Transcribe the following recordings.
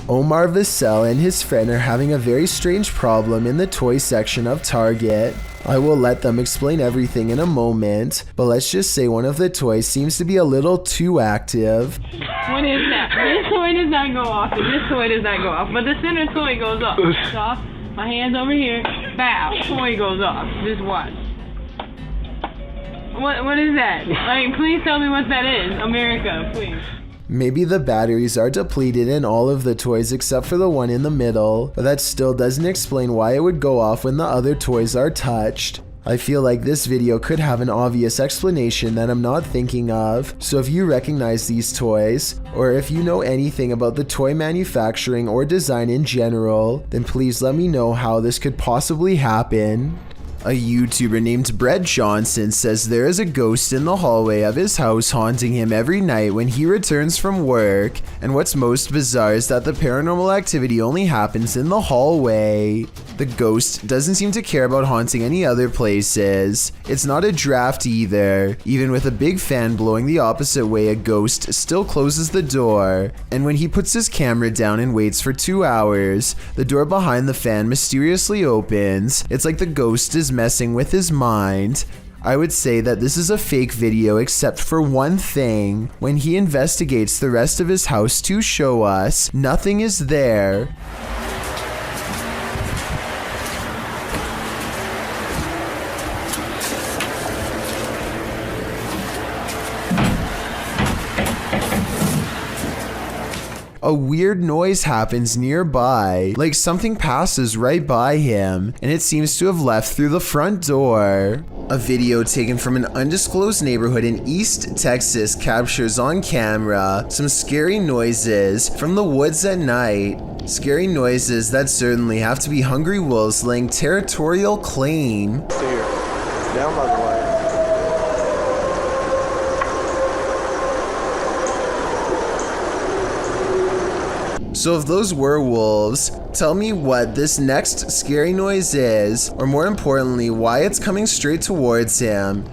Omar Vassell and his friend are having a very strange problem in the toy section of Target. I will let them explain everything in a moment, but let's just say one of the toys seems to be a little too active. What is that? This toy does not go off, and this toy does not go off, but the center toy goes off. It's off. My hand's over here. Bow. Toy goes off. Just watch. What is that? Like, please tell me what that is. America, please. Maybe the batteries are depleted in all of the toys except for the one in the middle, but that still doesn't explain why it would go off when the other toys are touched. I feel like this video could have an obvious explanation that I'm not thinking of, so if you recognize these toys, or if you know anything about the toy manufacturing or design in general, then please let me know how this could possibly happen. A YouTuber named Brett Johnson says there is a ghost in the hallway of his house haunting him every night when he returns from work, and what's most bizarre is that the paranormal activity only happens in the hallway. The ghost doesn't seem to care about haunting any other places. It's not a draft either. Even with a big fan blowing the opposite way, a ghost still closes the door, and when he puts his camera down and waits for 2 hours, the door behind the fan mysteriously opens. It's like the ghost is messing with his mind. I would say that this is a fake video except for one thing. When he investigates the rest of his house to show us, nothing is there. A weird noise happens nearby, like something passes right by him, and it seems to have left through the front door. A video taken from an undisclosed neighborhood in East Texas captures on camera some scary noises from the woods at night. Scary noises that certainly have to be hungry wolves laying territorial claim. Here, down by the way. So if those were wolves, tell me what this next scary noise is, or more importantly, why it's coming straight towards him.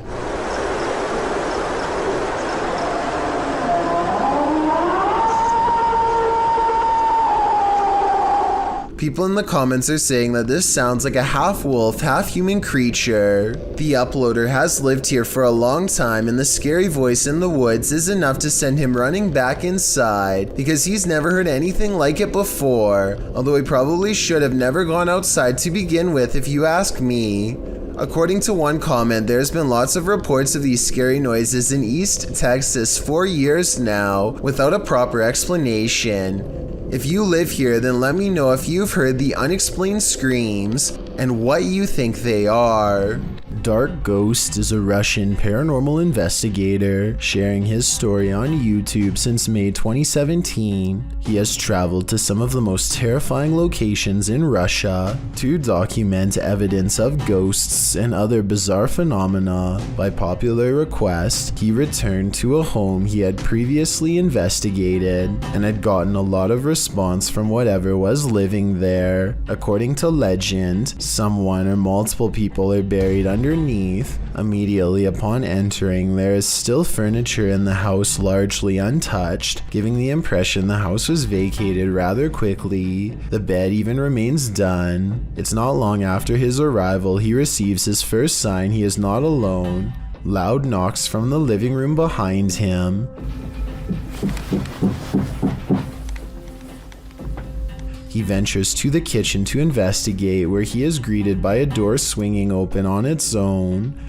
People in the comments are saying that this sounds like a half-wolf, half-human creature. The uploader has lived here for a long time, and the scary voice in the woods is enough to send him running back inside, because he's never heard anything like it before, although he probably should have never gone outside to begin with if you ask me. According to one comment, there's been lots of reports of these scary noises in East Texas for years now, without a proper explanation. If you live here, then let me know if you've heard the unexplained screams and what you think they are. Dark Ghost is a Russian paranormal investigator sharing his story on YouTube since May 2017. He has traveled to some of the most terrifying locations in Russia to document evidence of ghosts and other bizarre phenomena. By popular request, he returned to a home he had previously investigated and had gotten a lot of response from whatever was living there. According to legend, someone or multiple people are buried underneath. Immediately upon entering, there is still furniture in the house largely untouched, giving the impression the house was vacated rather quickly. The bed even remains done. It's not long after his arrival he receives his first sign he is not alone. Loud knocks from the living room behind him. He ventures to the kitchen to investigate, where he is greeted by a door swinging open on its own.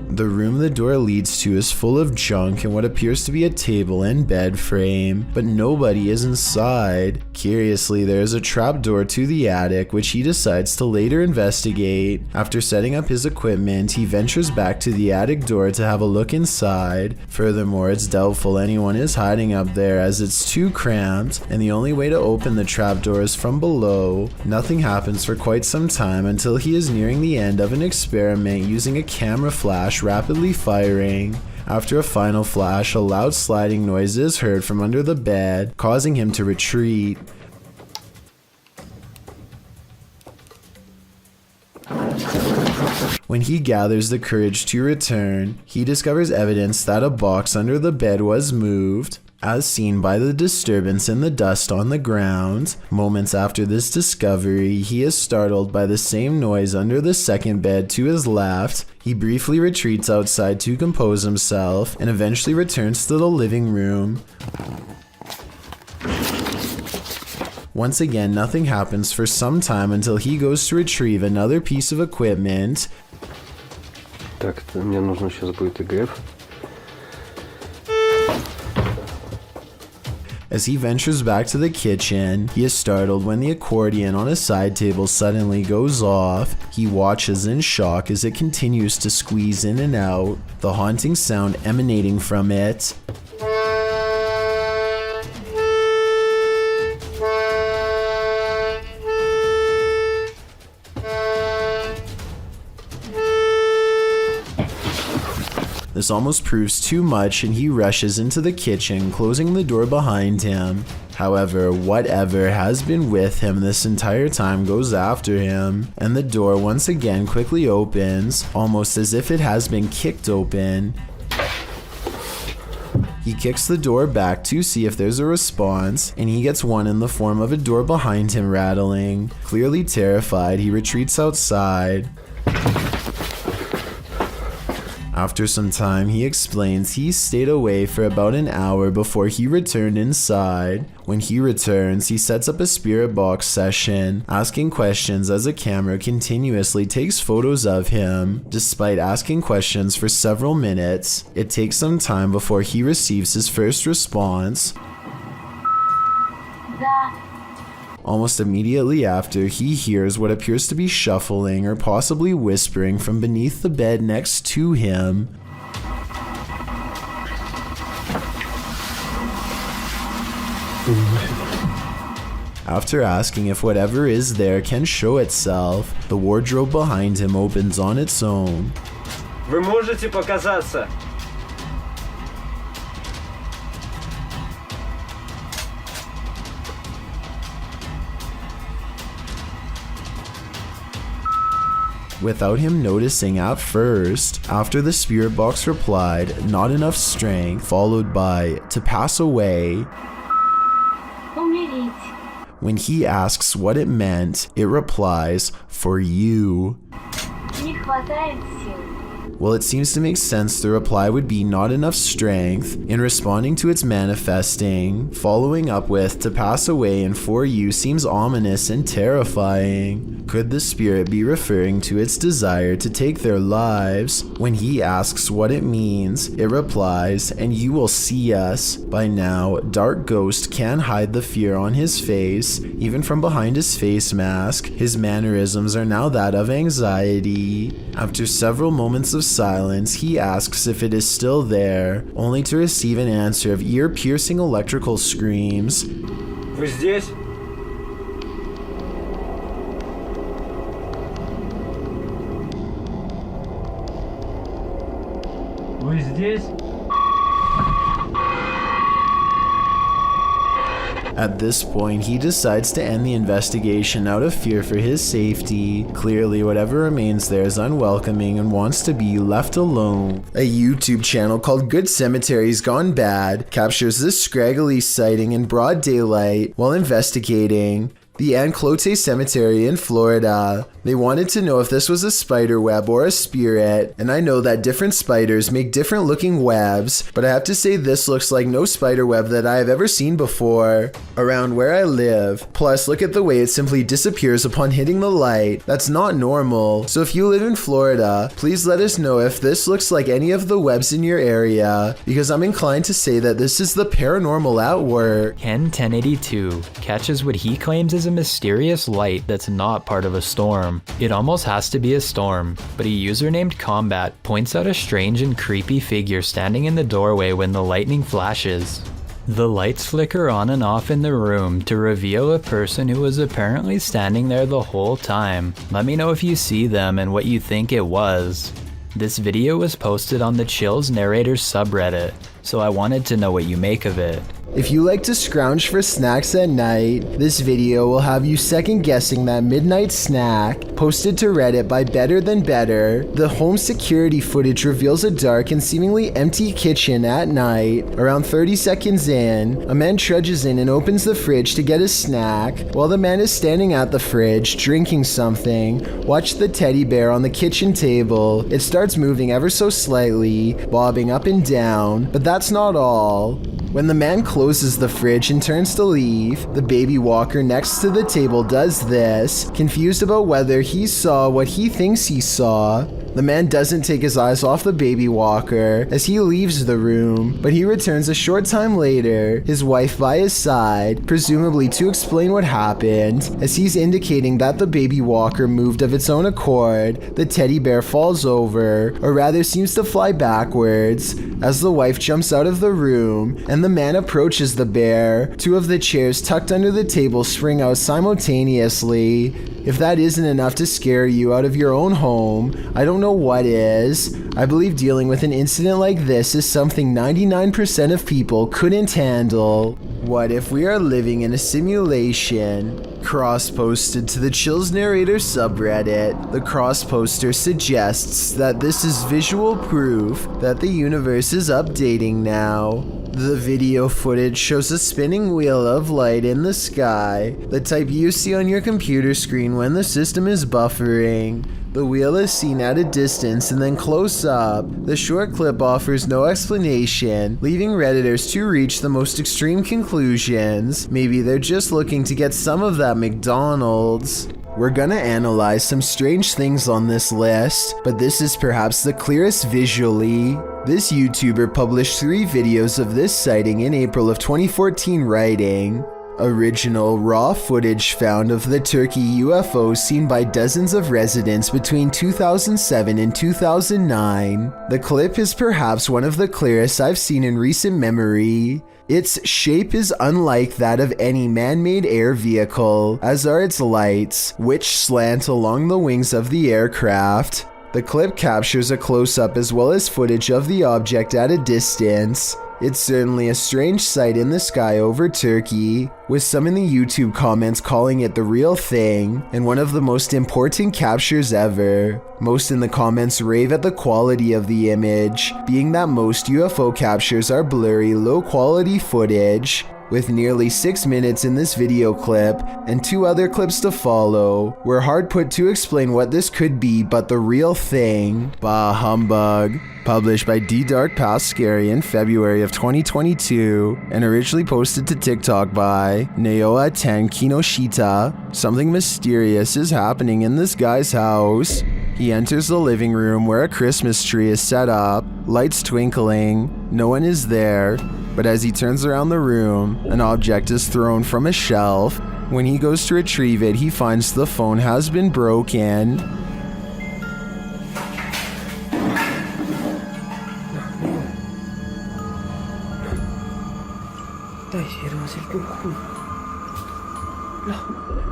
The room the door leads to is full of junk and what appears to be a table and bed frame, but nobody is inside. Curiously, there is a trapdoor to the attic, which he decides to later investigate. After setting up his equipment, he ventures back to the attic door to have a look inside. Furthermore, it's doubtful anyone is hiding up there as it's too cramped, and the only way to open the trapdoor is from below. Nothing happens for quite some time until he is nearing the end of an experiment using a camera flash rapidly firing. After a final flash, a loud sliding noise is heard from under the bed, causing him to retreat. When When he gathers the courage to return, he discovers evidence that a box under the bed was moved, as seen by the disturbance in the dust on the ground. Moments after this discovery, he is startled by the same noise under the second bed to his left. He briefly retreats outside to compose himself and eventually returns to the living room. Once again, nothing happens for some time until he goes to retrieve another piece of equipment. Так, мне нужно сейчас будет ИГФ. As he ventures back to the kitchen, he is startled when the accordion on a side table suddenly goes off. He watches in shock as it continues to squeeze in and out, the haunting sound emanating from it. This almost proves too much and he rushes into the kitchen, closing the door behind him. However, whatever has been with him this entire time goes after him, and the door once again quickly opens, almost as if it has been kicked open. He kicks the door back to see if there's a response, and he gets one in the form of a door behind him rattling. Clearly terrified, he retreats outside. After some time, he explains he stayed away for about an hour before he returned inside. When he returns, he sets up a spirit box session, asking questions as a camera continuously takes photos of him. Despite asking questions for several minutes, it takes some time before he receives his first response. Almost immediately after, he hears what appears to be shuffling or possibly whispering from beneath the bed next to him. After asking if whatever is there can show itself, the wardrobe behind him opens on its own. Вы можете показаться? Without him noticing at first, after the spirit box replied, "Not enough strength," followed by "to pass away." When he asks what it meant, it replies, "For you." Well, it seems to make sense the reply would be "not enough strength" in responding to its manifesting. Following up with "to pass away" and "for you" seems ominous and terrifying. Could the spirit be referring to its desire to take their lives? When he asks what it means, it replies, "and you will see us." By now, Dark Ghost can hide the fear on his face, even from behind his face mask. His mannerisms are now that of anxiety. After several moments of silence, he asks if it is still there, only to receive an answer of ear-piercing electrical screams. Вы здесь? Вы здесь? At this point, he decides to end the investigation out of fear for his safety. Clearly, whatever remains there is unwelcoming and wants to be left alone. A YouTube channel called Good Cemeteries Gone Bad captures this scraggly sighting in broad daylight while investigating the Enclosure Cemetery in Florida. They wanted to know if this was a spider web or a spirit, and I know that different spiders make different looking webs, but I have to say this looks like no spider web that I have ever seen before around where I live. Plus, look at the way it simply disappears upon hitting the light. That's not normal. So if you live in Florida, please let us know if this looks like any of the webs in your area, because I'm inclined to say that this is the paranormal at work. Ken 1082 catches what he claims is a mysterious light that's not part of a storm. It almost has to be a storm, but a user named Combat points out a strange and creepy figure standing in the doorway when the lightning flashes. The lights flicker on and off in the room to reveal a person who was apparently standing there the whole time. Let me know if you see them and what you think it was. This video was posted on the Chills Narrator subreddit, so I wanted to know what you make of it. If you like to scrounge for snacks at night, this video will have you second guessing that midnight snack. Posted to Reddit by Better Than Better, the home security footage reveals a dark and seemingly empty kitchen at night. Around 30 seconds in, a man trudges in and opens the fridge to get a snack. While the man is standing at the fridge, drinking something, watch the teddy bear on the kitchen table. It starts moving ever so slightly, bobbing up and down, but that's not all. When the man closes the fridge and turns to leave, the baby walker next to the table does this, confused about whether he saw what he thinks he saw. The man doesn't take his eyes off the baby walker as he leaves the room, but he returns a short time later, his wife by his side, presumably to explain what happened. As he's indicating that the baby walker moved of its own accord, the teddy bear falls over, or rather seems to fly backwards, as the wife jumps out of the room and the man approaches the bear. Two of the chairs tucked under the table spring out simultaneously. If that isn't enough to scare you out of your own home, I don't know what is. I believe dealing with an incident like this is something 99% of people couldn't handle. What if we are living in a simulation? Cross-posted to the Chills Narrator subreddit, the cross-poster suggests that this is visual proof that the universe is updating now. The video footage shows a spinning wheel of light in the sky, the type you see on your computer screen when the system is buffering. The wheel is seen at a distance and then close up. The short clip offers no explanation, leaving Redditors to reach the most extreme conclusions. Maybe they're just looking to get some of that McDonald's. We're gonna analyze some strange things on this list, but this is perhaps the clearest visually. This YouTuber published 3 videos of this sighting in April of 2014, writing, "Original raw footage found of the Turkey UFO seen by dozens of residents between 2007 and 2009. The clip is perhaps one of the clearest I've seen in recent memory. Its shape is unlike that of any man-made air vehicle, as are its lights, which slant along the wings of the aircraft. The clip captures a close-up as well as footage of the object at a distance. It's certainly a strange sight in the sky over Turkey, with some in the YouTube comments calling it the real thing, and one of the most important captures ever. Most in the comments rave at the quality of the image, being that most UFO captures are blurry, low-quality footage. With nearly 6 minutes in this video clip, and 2 other clips to follow, we're hard put to explain what this could be but the real thing. Bah humbug. Published by D Dark Past Scary in February of 2022, and originally posted to TikTok by Naoa10 Kinoshita. Something mysterious is happening in this guy's house. He enters the living room where a Christmas tree is set up, lights twinkling, no one is there, but as he turns around the room, an object is thrown from a shelf. When he goes to retrieve it, he finds the phone has been broken.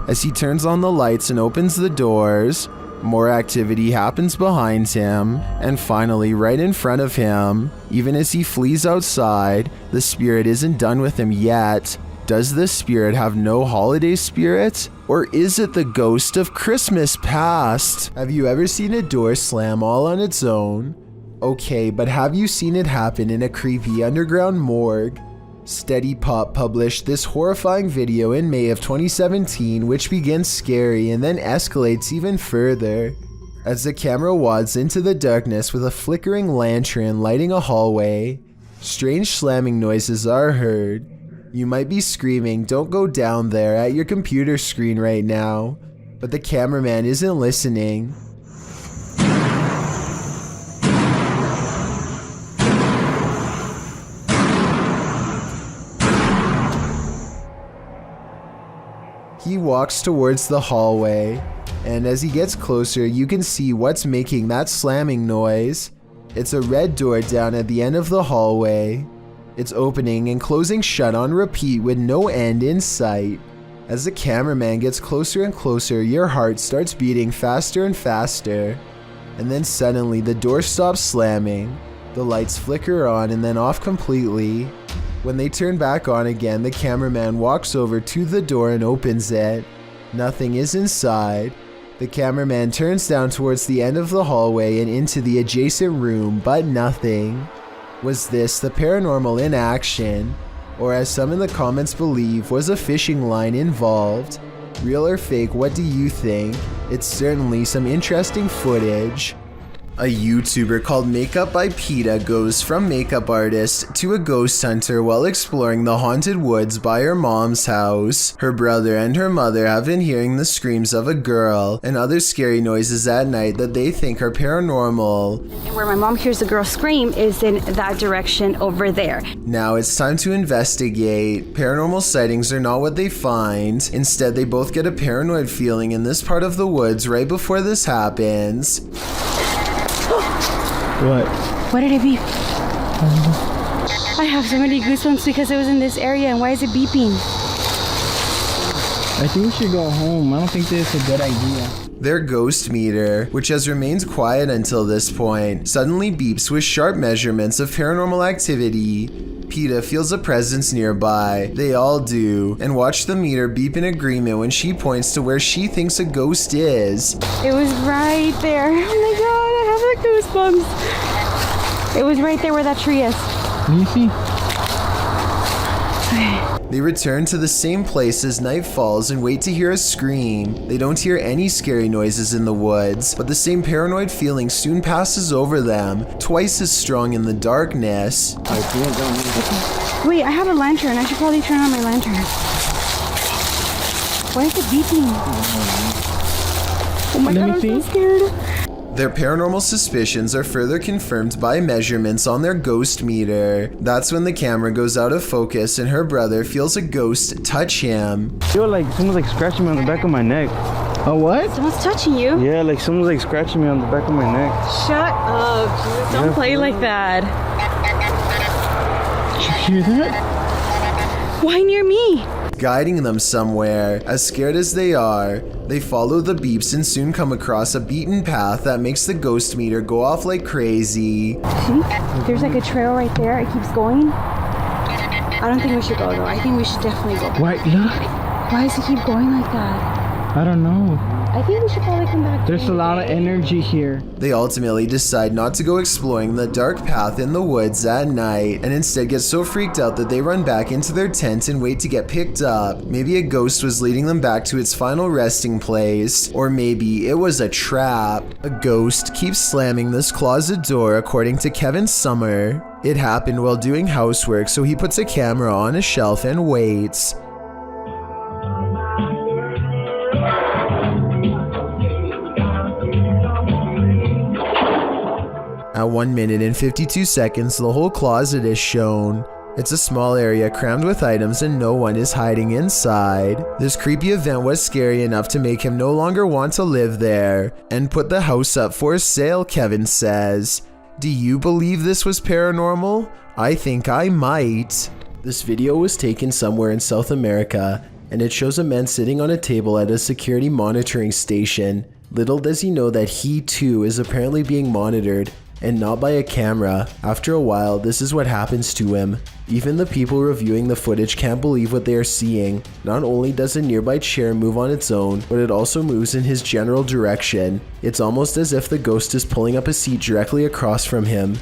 As he turns on the lights and opens the doors, more activity happens behind him, and finally right in front of him. Even as he flees outside, the spirit isn't done with him yet. Does this spirit have no holiday spirit? Or is it the ghost of Christmas past? Have you ever seen a door slam all on its own? Okay, but have you seen it happen in a creepy underground morgue? Steady Pop published this horrifying video in May of 2017, which begins scary and then escalates even further. As the camera wads into the darkness with a flickering lantern lighting a hallway, strange slamming noises are heard. You might be screaming, "Don't go down there," at your computer screen right now, but the cameraman isn't listening. He walks towards the hallway, and as he gets closer, you can see what's making that slamming noise. It's a red door down at the end of the hallway. It's opening and closing shut on repeat with no end in sight. As the cameraman gets closer and closer, your heart starts beating faster and faster. And then suddenly the door stops slamming. The lights flicker on and then off completely. When they turn back on again, the cameraman walks over to the door and opens it. Nothing is inside. The cameraman turns down towards the end of the hallway and into the adjacent room, but nothing. Was this the paranormal in action? Or as some in the comments believe, was a fishing line involved? Real or fake, what do you think? It's certainly some interesting footage. A YouTuber called Makeup by PETA goes from makeup artist to a ghost hunter while exploring the haunted woods by her mom's house. Her brother and her mother have been hearing the screams of a girl and other scary noises at night that they think are paranormal. And where my mom hears the girl scream is in that direction over there. Now it's time to investigate. Paranormal sightings are not what they find. Instead, they both get a paranoid feeling in this part of the woods right before this happens. What? What did it beep? I have so many goosebumps because it was in this area, and why is it beeping? I think we should go home. I don't think this is a good idea. Their ghost meter, which has remained quiet until this point, suddenly beeps with sharp measurements of paranormal activity. PETA feels a presence nearby. They all do, and watch the meter beep in agreement when she points to where she thinks a ghost is. It was right there. Oh my god, I have the goosebumps. It was right there where that tree is. Let me see. They return to the same place as night falls and wait to hear a scream. They don't hear any scary noises in the woods, but the same paranoid feeling soon passes over them, twice as strong in the darkness. Wait, I have a lantern. I should probably turn on my lantern. Why is it beeping? Oh my god, I'm so scared. Their paranormal suspicions are further confirmed by measurements on their ghost meter. That's when the camera goes out of focus and her brother feels a ghost touch him. I feel like someone's like scratching me on the back of my neck. Oh, what? Someone's touching you? Yeah, like someone's like scratching me on the back of my neck. Shut up. Don't play like that. Did you hear that? Why near me? Guiding them somewhere. As scared as they are, they follow the beeps and soon come across a beaten path that makes the ghost meter go off like crazy. See? There's like a trail right there. It keeps going. I don't think we should go though. I think we should definitely go. Why? Look. Why does it keep going like that? I don't know. I think we should probably come back. There's a lot of energy here. They ultimately decide not to go exploring the dark path in the woods at night and instead get so freaked out that they run back into their tent and wait to get picked up. Maybe a ghost was leading them back to its final resting place, or maybe it was a trap. A ghost keeps slamming this closet door according to Kevin Summer. It happened while doing housework, so he puts a camera on a shelf and waits. At 1 minute and 52 seconds, the whole closet is shown. It's a small area crammed with items and no one is hiding inside. This creepy event was scary enough to make him no longer want to live there and put the house up for sale, Kevin says. Do you believe this was paranormal? I think I might. This video was taken somewhere in South America and it shows a man sitting on a table at a security monitoring station. Little does he know that he too is apparently being monitored, and not by a camera. After a while, this is what happens to him. Even the people reviewing the footage can't believe what they are seeing. Not only does a nearby chair move on its own, but it also moves in his general direction. It's almost as if the ghost is pulling up a seat directly across from him.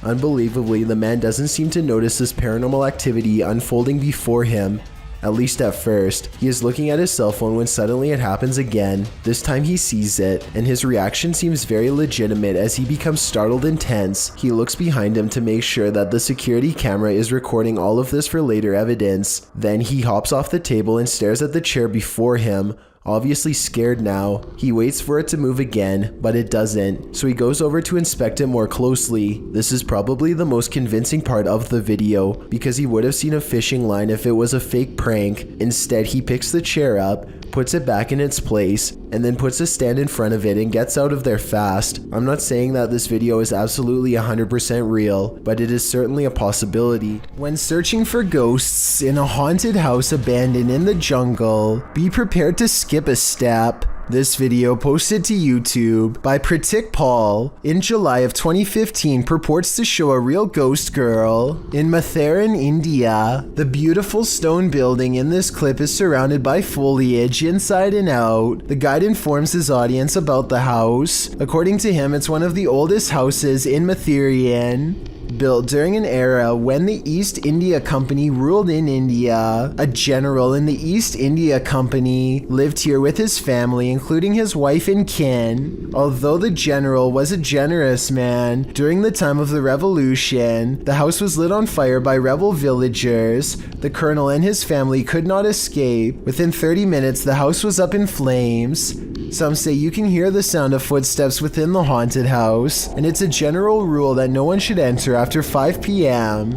Unbelievably, the man doesn't seem to notice this paranormal activity unfolding before him. At least at first. He is looking at his cell phone when suddenly it happens again. This time he sees it, and his reaction seems very legitimate as he becomes startled and tense. He looks behind him to make sure that the security camera is recording all of this for later evidence. Then he hops off the table and stares at the chair before him. Obviously scared now. He waits for it to move again, but it doesn't, so he goes over to inspect it more closely. This is probably the most convincing part of the video, because he would have seen a fishing line if it was a fake prank. Instead, he picks the chair up, puts it back in its place, and then puts a stand in front of it and gets out of there fast. I'm not saying that this video is absolutely 100% real, but it is certainly a possibility. When searching for ghosts in a haunted house abandoned in the jungle, be prepared to skip a step. This video, posted to YouTube by Pratik Paul in July of 2015, purports to show a real ghost girl in Matharan, India. The beautiful stone building in this clip is surrounded by foliage inside and out. The guide informs his audience about the house. According to him, it's one of the oldest houses in Matharan, built during an era when the East India Company ruled in India. A general in the East India Company lived here with his family, including his wife and kin. Although the general was a generous man, during the time of the revolution, the house was lit on fire by rebel villagers. The colonel and his family could not escape. Within 30 minutes, the house was up in flames. Some say you can hear the sound of footsteps within the haunted house, and it's a general rule that no one should enter after 5 p.m.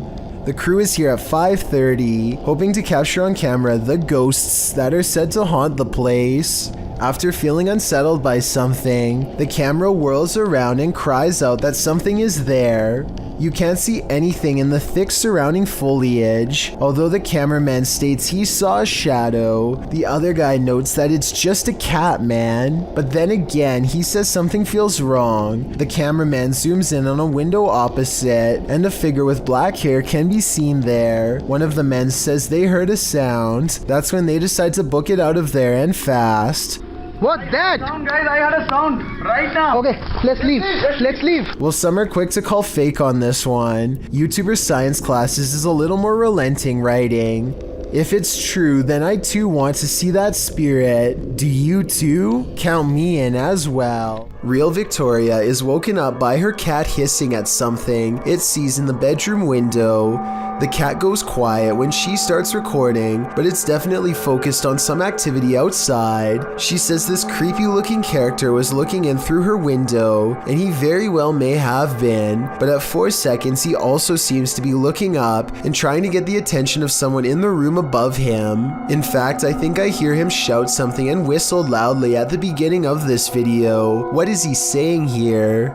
The crew is here at 5:30, hoping to capture on camera the ghosts that are said to haunt the place. After feeling unsettled by something, the camera whirls around and cries out that something is there. You can't see anything in the thick surrounding foliage. Although the cameraman states he saw a shadow, the other guy notes that it's just a cat, man. But then again, he says something feels wrong. The cameraman zooms in on a window opposite, and a figure with black hair can be seen there. One of the men says they heard a sound. That's when they decide to book it out of there, and fast. What's that? Sound, guys, I heard a sound right now. Okay, let's leave. Let's leave. Well, some are quick to call fake on this one. YouTuber Science Classes is a little more relenting, writing, "If it's true, then I too want to see that spirit. Do you too? Count me in as well." Real Victoria is woken up by her cat hissing at something it sees in the bedroom window. The cat goes quiet when she starts recording, but it's definitely focused on some activity outside. She says this creepy looking character was looking in through her window, and he very well may have been, but at 4 seconds he also seems to be looking up and trying to get the attention of someone in the room above him. In fact, I think I hear him shout something and whistle loudly at the beginning of this video. What is he saying here?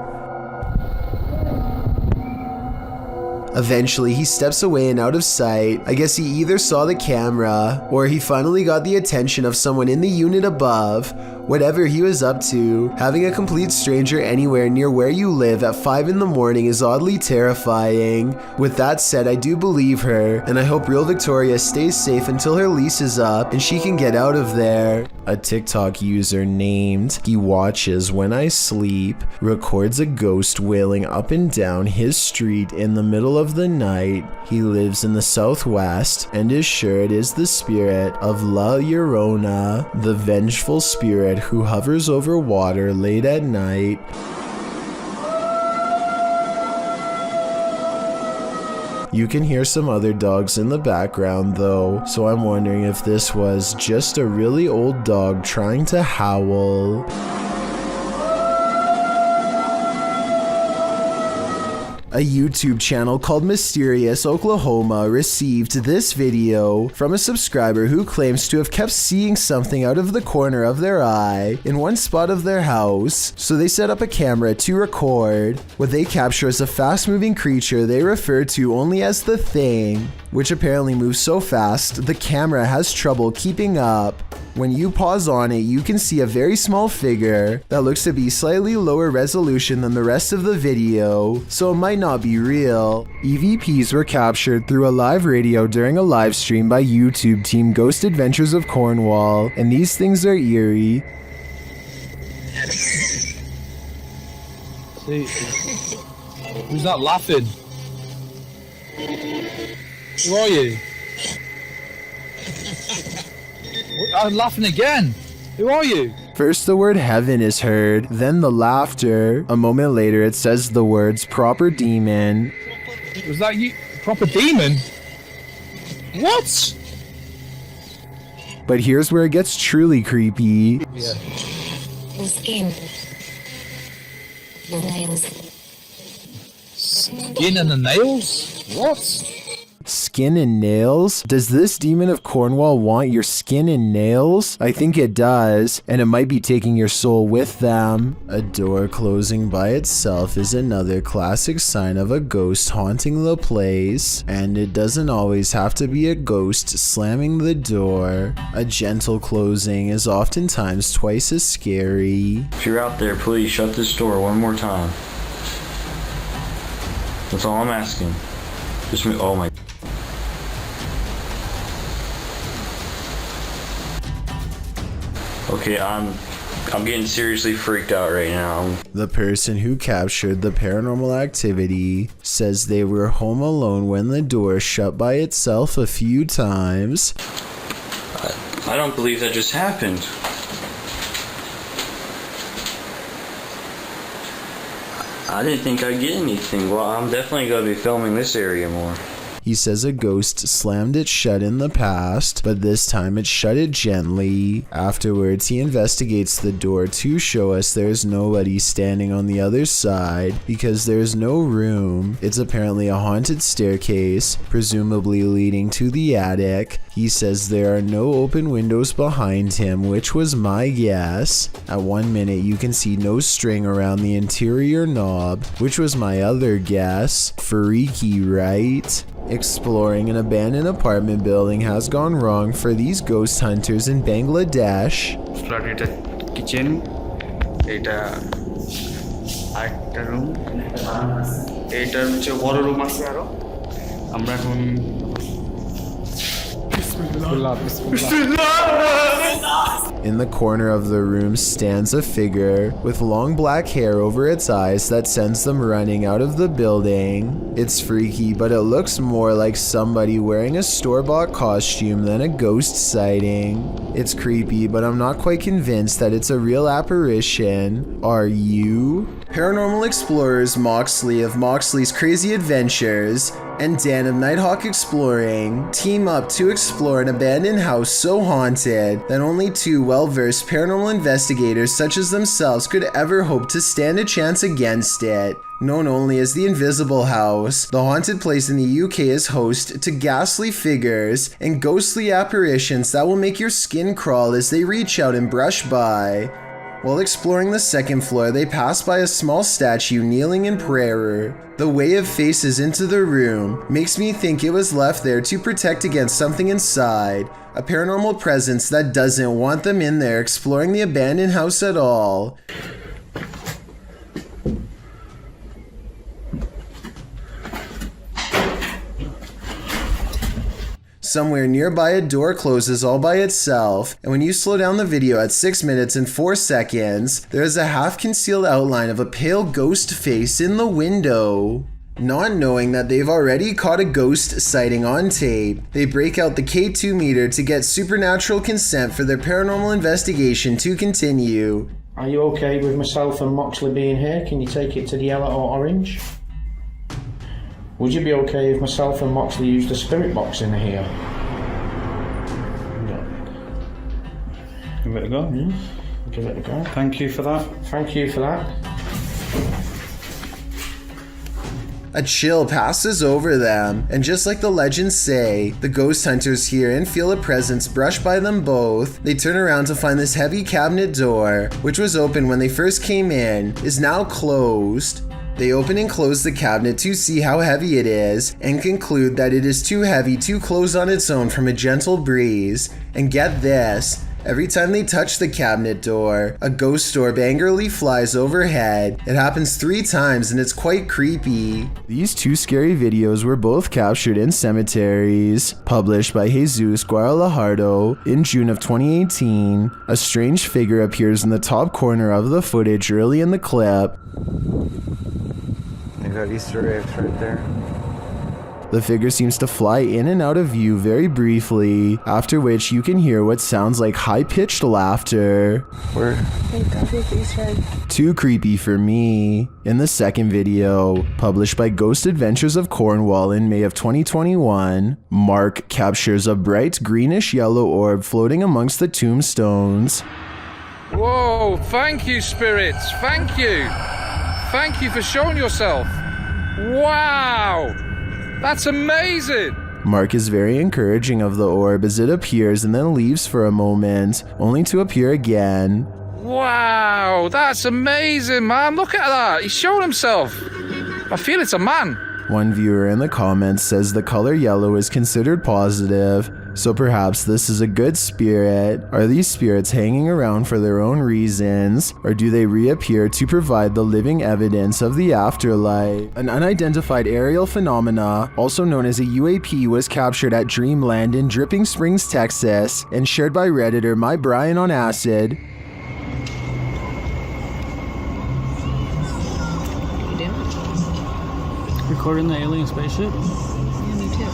Eventually, he steps away and out of sight. I guess he either saw the camera, or he finally got the attention of someone in the unit above. Whatever he was up to, having a complete stranger anywhere near where you live at 5 in the morning is oddly terrifying. With that said, I do believe her, and I hope Real Victoria stays safe until her lease is up and she can get out of there. A TikTok user named He Watches When I Sleep records a ghost wailing up and down his street in the middle of the night. He lives in the southwest and is sure it is the spirit of La Llorona, the vengeful spirit who hovers over water late at night. You can hear some other dogs in the background though, so I'm wondering if this was just a really old dog trying to howl. A YouTube channel called Mysterious Oklahoma received this video from a subscriber who claims to have kept seeing something out of the corner of their eye in one spot of their house, so they set up a camera to record. What they capture is a fast-moving creature they refer to only as the Thing, which apparently moves so fast the camera has trouble keeping up. When you pause on it, you can see a very small figure that looks to be slightly lower resolution than the rest of the video, so it might not be real. EVPs were captured through a live radio during a live stream by YouTube team Ghost Adventures of Cornwall, and these things are eerie. See, who's that laughing? Who are you? I'm laughing again. Who are you? First the word heaven is heard, then the laughter. A moment later it says the words proper demon. Was that you? Proper demon? What? But here's where it gets truly creepy. Yeah. The skin. The nails. Skin and the nails? What? Skin and nails? Does this demon of Cornwall want your skin and nails? I think it does, and it might be taking your soul with them. A door closing by itself is another classic sign of a ghost haunting the place, and it doesn't always have to be a ghost slamming the door. A gentle closing is oftentimes twice as scary. If you're out there, please shut this door one more time. That's all I'm asking. Just me. Oh my. Okay, I'm getting seriously freaked out right now. The person who captured the paranormal activity says they were home alone when the door shut by itself a few times. I don't believe that just happened. I didn't think I'd get anything. Well, I'm definitely going to be filming this area more. He says a ghost slammed it shut in the past, but this time it shut it gently. Afterwards, he investigates the door to show us there's nobody standing on the other side because there's no room. It's apparently a haunted staircase, presumably leading to the attic. He says there are no open windows behind him, which was my guess. At 1 minute, you can see no string around the interior knob, which was my other guess. Freaky, right? Exploring an abandoned apartment building has gone wrong for these ghost hunters in Bangladesh. Kitchen, একটা room, এটা হচ্ছে বড় room আছে আরো। আমরা এখন In the corner of the room stands a figure with long black hair over its eyes that sends them running out of the building. It's freaky, but it looks more like somebody wearing a store-bought costume than a ghost sighting. It's creepy, but I'm not quite convinced that it's a real apparition. Are you? Paranormal explorers Moxley of Moxley's Crazy Adventures and Dan of Nighthawk Exploring team up to explore an abandoned house so haunted that only two well-versed paranormal investigators such as themselves could ever hope to stand a chance against it. Known only as the Invisible House, the haunted place in the UK is host to ghastly figures and ghostly apparitions that will make your skin crawl as they reach out and brush by. While exploring the second floor, they pass by a small statue kneeling in prayer. The way it faces into the room makes me think it was left there to protect against something inside, a paranormal presence that doesn't want them in there exploring the abandoned house at all. Somewhere nearby, a door closes all by itself, and when you slow down the video at 6 minutes and 4 seconds, there is a half-concealed outline of a pale ghost face in the window. Not knowing that they've already caught a ghost sighting on tape, they break out the K2 meter to get supernatural consent for their paranormal investigation to continue. Are you okay with myself and Moxley being here? Can you take it to the yellow or orange? Would you be okay if myself and Moxley used the spirit box in here? Give it a go. Give it a go. Thank you for that. Thank you for that. A chill passes over them, and just like the legends say, the ghost hunters hear and feel a presence brush by them both. They turn around to find this heavy cabinet door, which was open when they first came in, is now closed. They open and close the cabinet to see how heavy it is, and conclude that it is too heavy to close on its own from a gentle breeze. And get this, every time they touch the cabinet door, a ghost orb angrily flies overhead. It happens 3 times and it's quite creepy. These 2 scary videos were both captured in cemeteries. Published by Jesus Guaralajardo in June of 2018, a strange figure appears in the top corner of the footage early in the clip. They got Easter eggs right there. The figure seems to fly in and out of view very briefly, after which you can hear what sounds like high-pitched laughter. Where? Too creepy for me. In the second video, published by Ghost Adventures of Cornwall in May of 2021, Mark captures a bright greenish-yellow orb floating amongst the tombstones. Whoa, thank you, spirits. Thank you. Thank you for showing yourself. Wow. That's amazing. Mark is very encouraging of the orb as it appears and then leaves for a moment, only to appear again. Wow, that's amazing, man. Look at that. He's showing himself. I feel it's a man. One viewer in the comments says the color yellow is considered positive, so perhaps this is a good spirit. Are these spirits hanging around for their own reasons, or do they reappear to provide the living evidence of the afterlife? An unidentified aerial phenomena, also known as a UAP, was captured at Dreamland in Dripping Springs, Texas, and shared by Redditor My Brian on Acid. Recording the alien spaceship? Yeah, me too.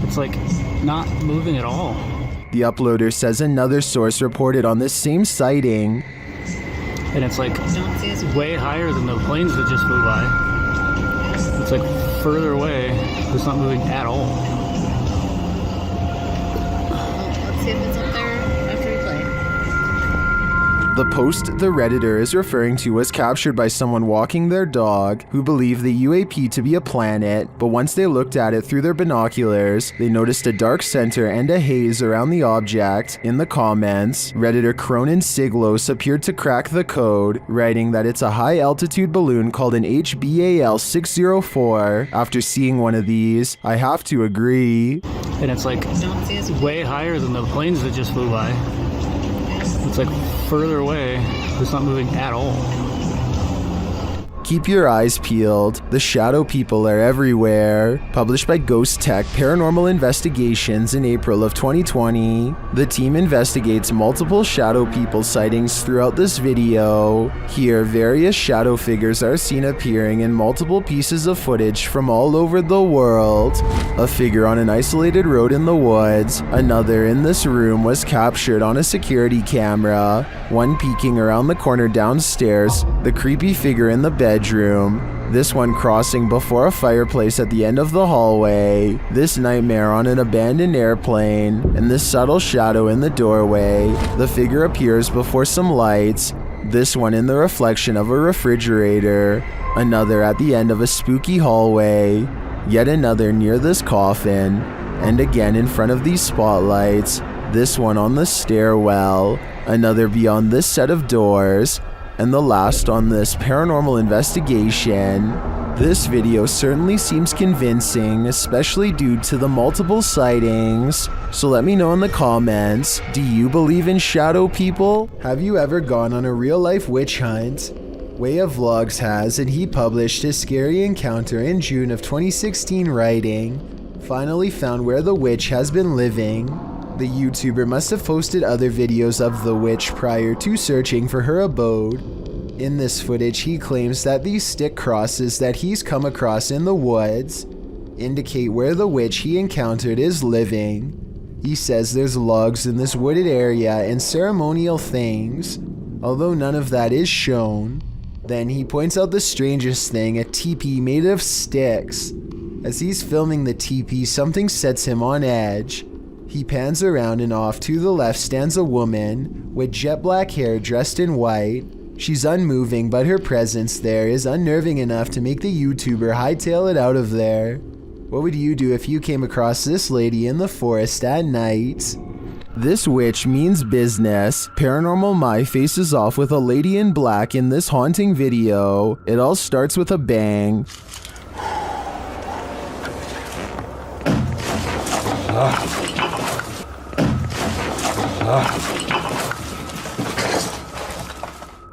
It's like not moving at all. The uploader says another source reported on this same sighting. And it's like way higher than the planes that just flew by. It's like further away. It's not moving at all. Let's see if it's up there after we play. The post the Redditor is referring to was captured by someone walking their dog who believed the UAP to be a planet, but once they looked at it through their binoculars, they noticed a dark center and a haze around the object. In the comments, Redditor Coonan Siglos appeared to crack the code, writing that it's a high-altitude balloon called an HBAL 604. After seeing one of these, I have to agree. And it's like way higher than the planes that just flew by. It's like further away. It's not moving at all. Keep your eyes peeled. The shadow people are everywhere. Published by Ghost Tech Paranormal Investigations in April of 2020. The team investigates multiple shadow people sightings throughout this video. Here, various shadow figures are seen appearing in multiple pieces of footage from all over the world. A figure on an isolated road in the woods. Another in this room was captured on a security camera. One peeking around the corner downstairs. The creepy figure in the bedroom. This one crossing before a fireplace at the end of the hallway. This nightmare on an abandoned airplane. And this subtle shadow in the doorway. The figure appears before some lights. This one in the reflection of a refrigerator. Another at the end of a spooky hallway. Yet another near this coffin. And again in front of these spotlights. This one on the stairwell. Another beyond this set of doors. And the last on this paranormal investigation. This video certainly seems convincing, especially due to the multiple sightings. So let me know in the comments, do you believe in shadow people? Have you ever gone on a real-life witch hunt? Way of Vlogs has, and he published his scary encounter in June of 2016 writing, "Finally found where the witch has been living." The YouTuber must have posted other videos of the witch prior to searching for her abode. In this footage, he claims that these stick crosses that he's come across in the woods indicate where the witch he encountered is living. He says there's logs in this wooded area and ceremonial things, although none of that is shown. Then he points out the strangest thing, a teepee made of sticks. As he's filming the teepee, something sets him on edge. He pans around and off to the left stands a woman with jet black hair dressed in white. She's unmoving, but her presence there is unnerving enough to make the YouTuber hightail it out of there. What would you do if you came across this lady in the forest at night? This witch means business. Paranormal My faces off with a lady in black in this haunting video. It all starts with a bang.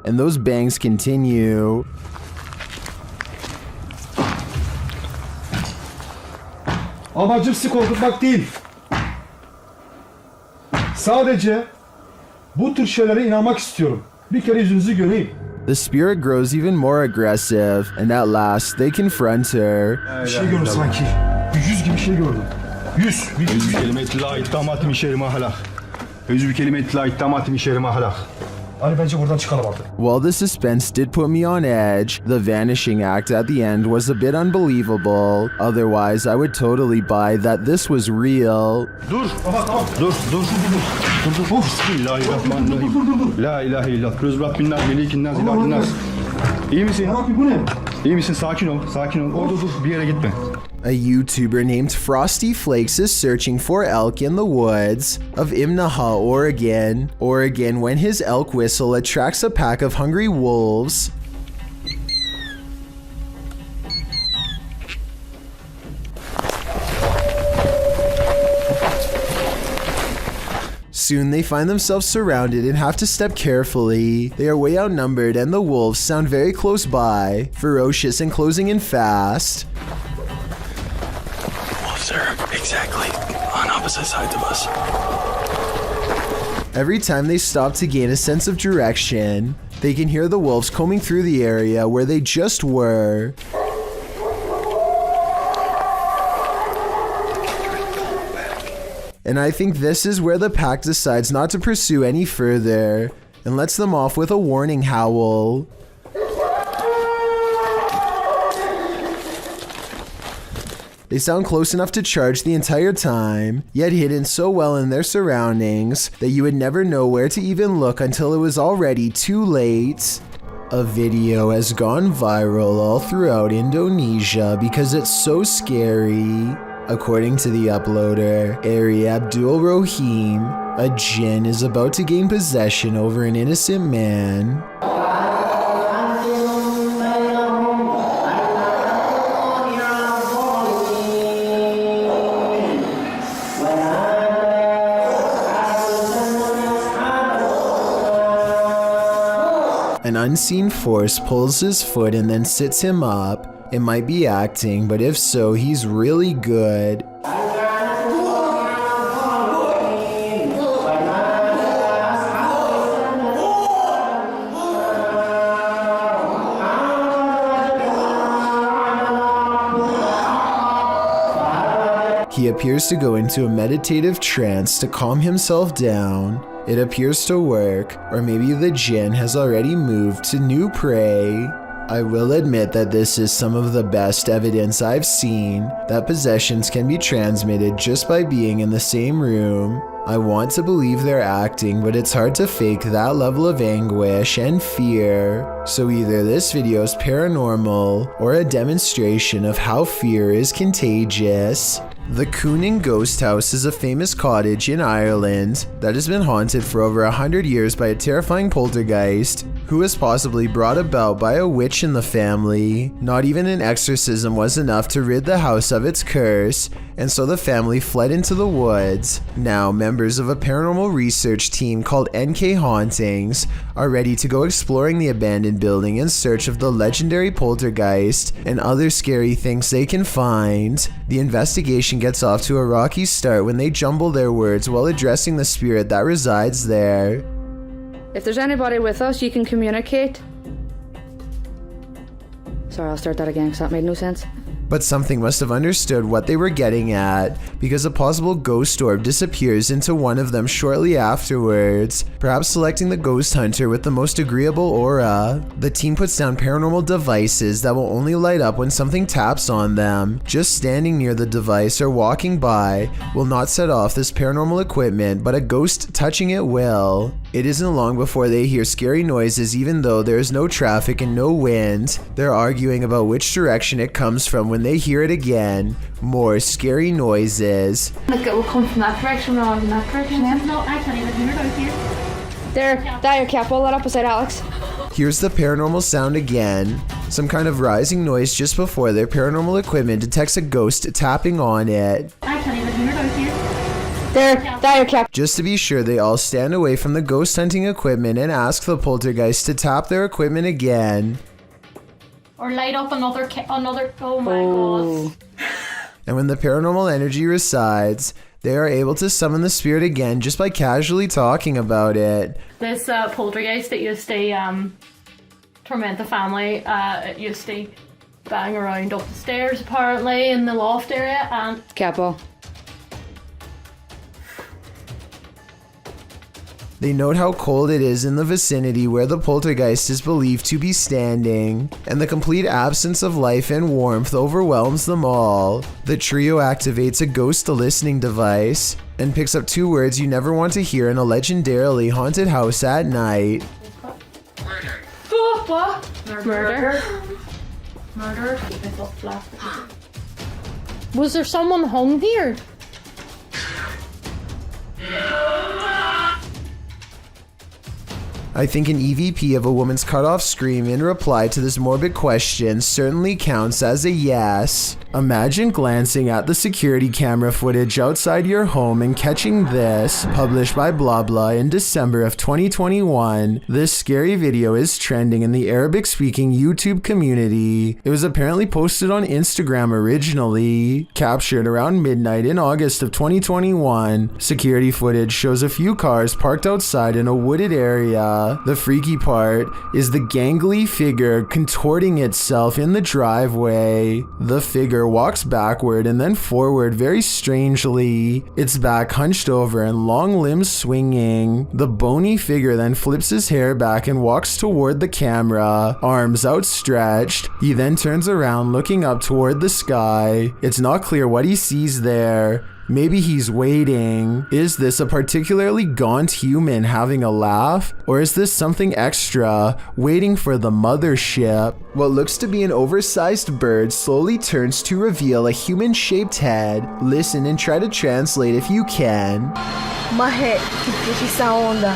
And those bangs continue. Amacım sizi korkutmak değil. Sadece bu tür şeylere inanmak istiyorum. Bir kere yüzünüzü göreyim. The spirit grows even more aggressive, and at last they confront her. Bir şey gördüm sanki. Bir yüz gibi bir şey gördüm. Yüz. Yüz kelimeti la ittamatim şerime halak. Yüz kelimeti la ittamatim şerime halak. Hadi bence buradan çıkalım artık. While the suspense did put me on edge, the vanishing act at the end was a bit unbelievable. Otherwise, I would totally buy that this was real. Dur. Tamam. Dur. Dur. Bismillahirrahmanirrahim. La ilahe illallah. Rızbak binnas, melikin nas, ilahin nas. İyi misin? Abi bu ne? İyi misin? Sakin ol. Sakin ol. Orada dur. Bir yere gitme. A YouTuber named Frosty Flakes is searching for elk in the woods of Imnaha, Oregon, when his elk whistle attracts a pack of hungry wolves. Soon they find themselves surrounded and have to step carefully. They are way outnumbered and the wolves sound very close by, ferocious and closing in fast. Wolves are exactly on opposite sides of us. Every time they stop to gain a sense of direction, they can hear the wolves combing through the area where they just were. And I think this is where the pack decides not to pursue any further and lets them off with a warning howl. They sound close enough to charge the entire time, yet hidden so well in their surroundings that you would never know where to even look until it was already too late. A video has gone viral all throughout Indonesia because it's so scary. According to the uploader, Ari Abdul Rohim, a jinn is about to gain possession over an innocent man. An unseen force pulls his foot and then sits him up. It might be acting, but if so, he's really good. He appears to go into a meditative trance to calm himself down. It appears to work, or maybe the jinn has already moved to new prey. I will admit that this is some of the best evidence I've seen that possessions can be transmitted just by being in the same room. I want to believe they're acting, but it's hard to fake that level of anguish and fear. So either this video is paranormal or a demonstration of how fear is contagious. The Coonan Ghost House is a famous cottage in Ireland that has been haunted for over 100 years by a terrifying poltergeist who was possibly brought about by a witch in the family. Not even an exorcism was enough to rid the house of its curse, and so the family fled into the woods. Now, members of a paranormal research team called NK Hauntings are ready to go exploring the abandoned building in search of the legendary poltergeist and other scary things they can find. The investigation gets off to a rocky start when they jumble their words while addressing the spirit that resides there. If there's anybody with us, you can communicate. Sorry, I'll start that again because that made no sense. But something must have understood what they were getting at, because a possible ghost orb disappears into one of them shortly afterwards, perhaps selecting the ghost hunter with the most agreeable aura. The team puts down paranormal devices that will only light up when something taps on them. Just standing near the device or walking by will not set off this paranormal equipment, but a ghost touching it will. It isn't long before they hear scary noises even though there is no traffic and no wind. They're arguing about which direction it comes from when they hear it again. More scary noises. Like it will come from that direction or in that direction. No, I can't even hear it out here. There, your cap, hold that up beside Alex. Here's the paranormal sound again. Some kind of rising noise just before their paranormal equipment detects a ghost tapping on it. I can't even hear it out here. There, your cap. Just to be sure, they all stand away from the ghost hunting equipment and ask the poltergeist to tap their equipment again. Or light up another, oh my god. And when the paranormal energy resides, they are able to summon the spirit again just by casually talking about it. This poltergeist that used to torment the family, it used to bang around up the stairs apparently in the loft area and... Capo. They note how cold it is in the vicinity where the poltergeist is believed to be standing, and the complete absence of life and warmth overwhelms them all. The trio activates a ghost listening device and picks up 2 words you never want to hear in a legendarily haunted house at night. Murder. Murdered with a flap. Was there someone hung here? I think an EVP of a woman's cut-off scream in reply to this morbid question certainly counts as a yes. Imagine glancing at the security camera footage outside your home and catching this, published by blah blah in December of 2021. This scary video is trending in the Arabic-speaking YouTube community. It was apparently posted on Instagram originally, captured around midnight in August of 2021. Security footage shows a few cars parked outside in a wooded area. The freaky part is the gangly figure contorting itself in the driveway. The figure walks backward and then forward very strangely, its back hunched over and long limbs swinging. The bony figure then flips his hair back and walks toward the camera, arms outstretched. He then turns around looking up toward the sky. It's not clear what he sees there. Maybe he's waiting. Is this a particularly gaunt human having a laugh? Or is this something extra, waiting for the mothership? What looks to be an oversized bird slowly turns to reveal a human-shaped head. Listen and try to translate if you can. Maje, ¿qué es esa onda?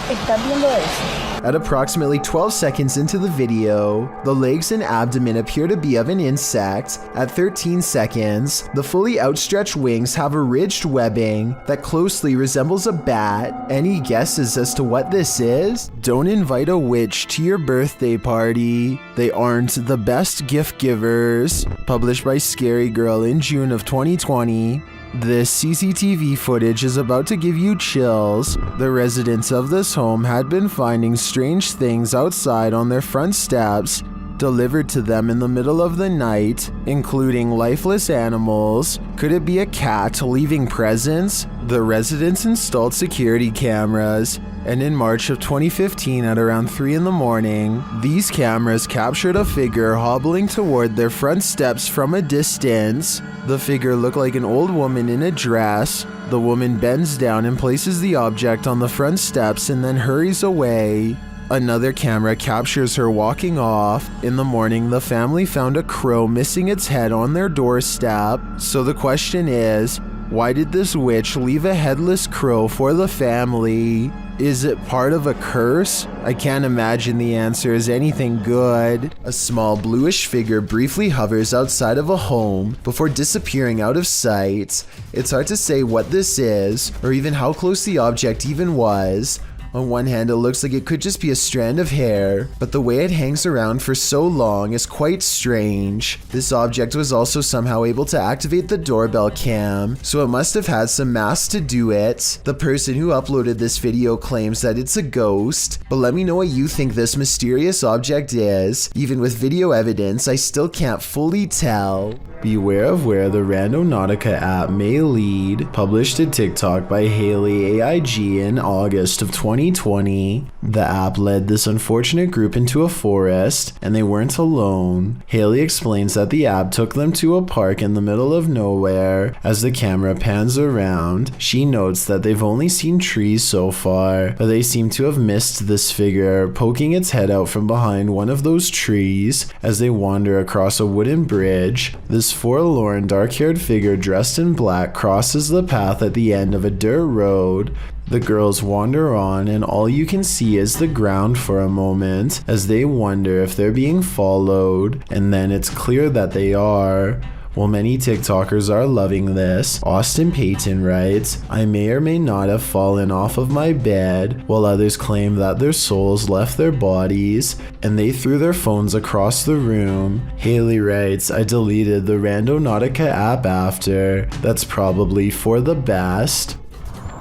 ¿Estás viendo eso? At approximately 12 seconds into the video, the legs and abdomen appear to be of an insect. At 13 seconds, the fully outstretched wings have a ridged webbing that closely resembles a bat. Any guesses as to what this is? Don't invite a witch to your birthday party. They aren't the best gift givers. Published by Scary Girl in June of 2020. This CCTV footage is about to give you chills. The residents of this home had been finding strange things outside on their front steps, delivered to them in the middle of the night, including lifeless animals. Could it be a cat leaving presents? The residents installed security cameras, and in March of 2015 at around 3 in the morning, these cameras captured a figure hobbling toward their front steps from a distance. The figure looked like an old woman in a dress. The woman bends down and places the object on the front steps and then hurries away. Another camera captures her walking off. In the morning, the family found a crow missing its head on their doorstep. So the question is, why did this witch leave a headless crow for the family? Is it part of a curse? I can't imagine the answer is anything good. A small bluish figure briefly hovers outside of a home before disappearing out of sight. It's hard to say what this is, or even how close the object even was. On one hand, it looks like it could just be a strand of hair, but the way it hangs around for so long is quite strange. This object was also somehow able to activate the doorbell cam, so it must have had some mass to do it. The person who uploaded this video claims that it's a ghost, but let me know what you think this mysterious object is. Even with video evidence, I still can't fully tell. Beware of where the Randonautica app may lead. Published to TikTok by Haley AIG in August of 2020. The app led this unfortunate group into a forest, and they weren't alone. Haley explains that the app took them to a park in the middle of nowhere. As the camera pans around, she notes that they've only seen trees so far, but they seem to have missed this figure poking its head out from behind one of those trees as they wander across a wooden bridge. This forlorn dark-haired figure dressed in black crosses the path at the end of a dirt road. The girls wander on, and all you can see is the ground for a moment as they wonder if they're being followed, and then it's clear that they are. While many TikTokers are loving this, Austin Payton writes, "I may or may not have fallen off of my bed," while others claim that their souls left their bodies and they threw their phones across the room. Haley writes, "I deleted the Randonautica app after. That's probably for the best."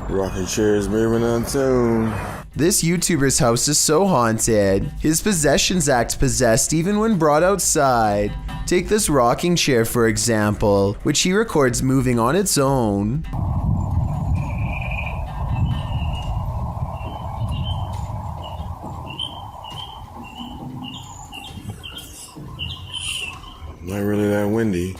Rocking chairs moving on tune. This YouTuber's house is so haunted. His possessions act possessed even when brought outside. Take this rocking chair for example, which he records moving on its own. Not really that windy.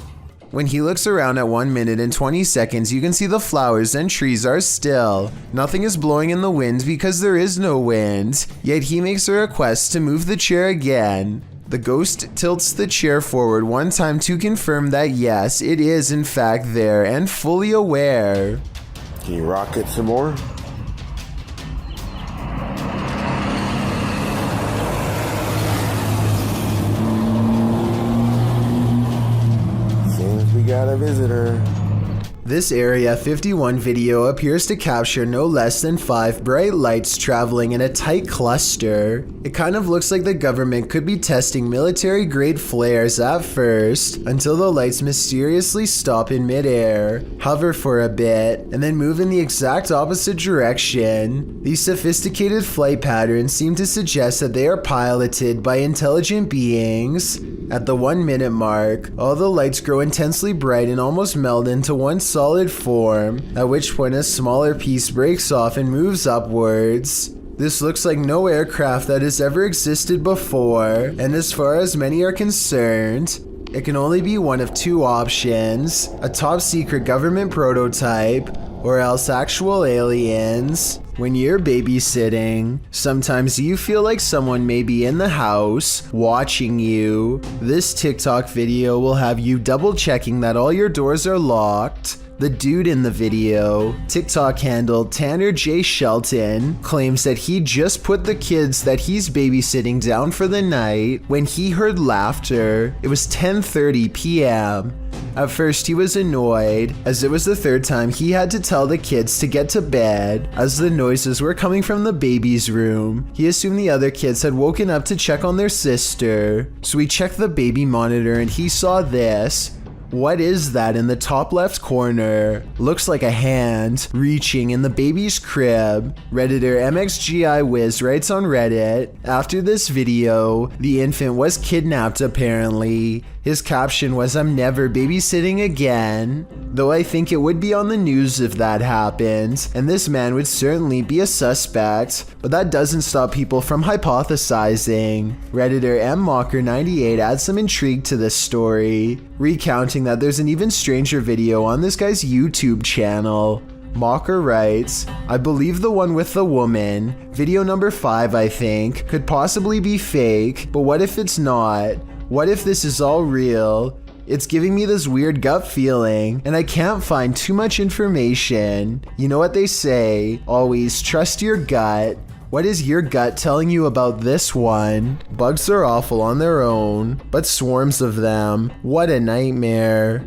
When he looks around at 1 minute and 20 seconds, you can see the flowers and trees are still. Nothing is blowing in the wind because there is no wind, yet he makes a request to move the chair again. The ghost tilts the chair forward one time to confirm that yes, it is in fact there and fully aware. Can you rock it some more? Seems we got a visitor. This Area 51 video appears to capture no less than 5 bright lights traveling in a tight cluster. It kind of looks like the government could be testing military-grade flares at first, until the lights mysteriously stop in midair, hover for a bit, and then move in the exact opposite direction. These sophisticated flight patterns seem to suggest that they are piloted by intelligent beings. At the 1 minute mark, all the lights grow intensely bright and almost meld into one solid form, at which point a smaller piece breaks off and moves upwards. This looks like no aircraft that has ever existed before, and as far as many are concerned, it can only be one of 2 options: a top secret government prototype, or else actual aliens. When you're babysitting, sometimes you feel like someone may be in the house, watching you. This TikTok video will have you double checking that all your doors are locked. The dude in the video, TikTok handle Tanner J. Shelton, claims that he just put the kids that he's babysitting down for the night when he heard laughter. It was 10:30 p.m. At first he was annoyed, as it was the 3rd time he had to tell the kids to get to bed, as the noises were coming from the baby's room. He assumed the other kids had woken up to check on their sister, so he checked the baby monitor and he saw this. What is that in the top left corner? Looks like a hand reaching in the baby's crib. Redditor MXGIWiz writes on Reddit, after this video, the infant was kidnapped apparently. His caption was, "I'm never babysitting again." Though I think it would be on the news if that happened, and this man would certainly be a suspect, but that doesn't stop people from hypothesizing. Redditor MMocker98 adds some intrigue to this story, recounting that there's an even stranger video on this guy's YouTube channel. Mocker writes, "I believe the one with the woman, video number 5 I think, could possibly be fake, but what if it's not? What if this is all real? It's giving me this weird gut feeling, and I can't find too much information. You know what they say, always trust your gut. What is your gut telling you about this one? Bugs are awful on their own, but swarms of them, what a nightmare."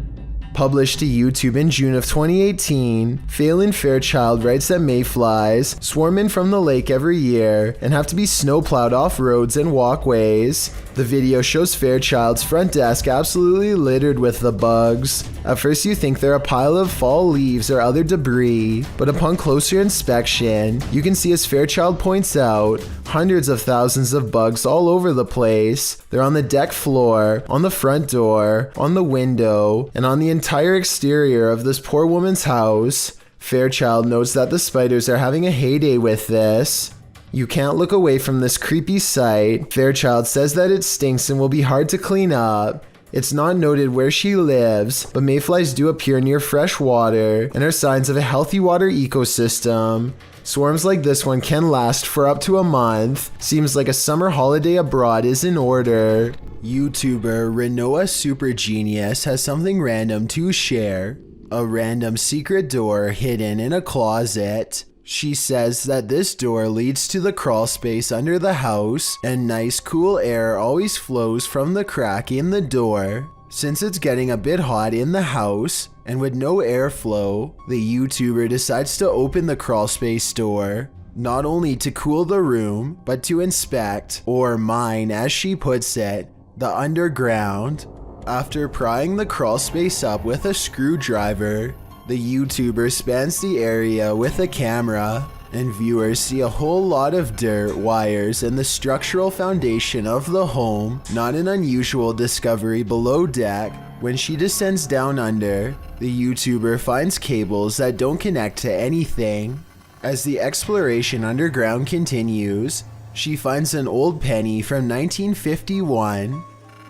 Published to YouTube in June of 2018, Phelan Fairchild writes that mayflies swarm in from the lake every year and have to be snowplowed off roads and walkways. The video shows Fairchild's front desk absolutely littered with the bugs. At first you think they're a pile of fall leaves or other debris, but upon closer inspection, you can see, as Fairchild points out, hundreds of thousands of bugs all over the place. They're on the deck floor, on the front door, on the window, and on the entire exterior of this poor woman's house. Fairchild notes that the spiders are having a heyday with this. You can't look away from this creepy sight. Fairchild says that it stinks and will be hard to clean up. It's not noted where she lives, but mayflies do appear near fresh water and are signs of a healthy water ecosystem. Swarms like this one can last for up to a month. Seems like a summer holiday abroad is in order. YouTuber Renoa Super Genius has something random to share. A random secret door hidden in a closet. She says that this door leads to the crawl space under the house, and nice cool air always flows from the crack in the door. Since it's getting a bit hot in the house, and with no airflow, the YouTuber decides to open the crawl space door, not only to cool the room, but to inspect, or mine as she puts it, the underground. After prying the crawl space up with a screwdriver, the YouTuber spans the area with a camera, and viewers see a whole lot of dirt, wires, and the structural foundation of the home. Not an unusual discovery below deck. When she descends down under, the YouTuber finds cables that don't connect to anything. As the exploration underground continues, she finds an old penny from 1951.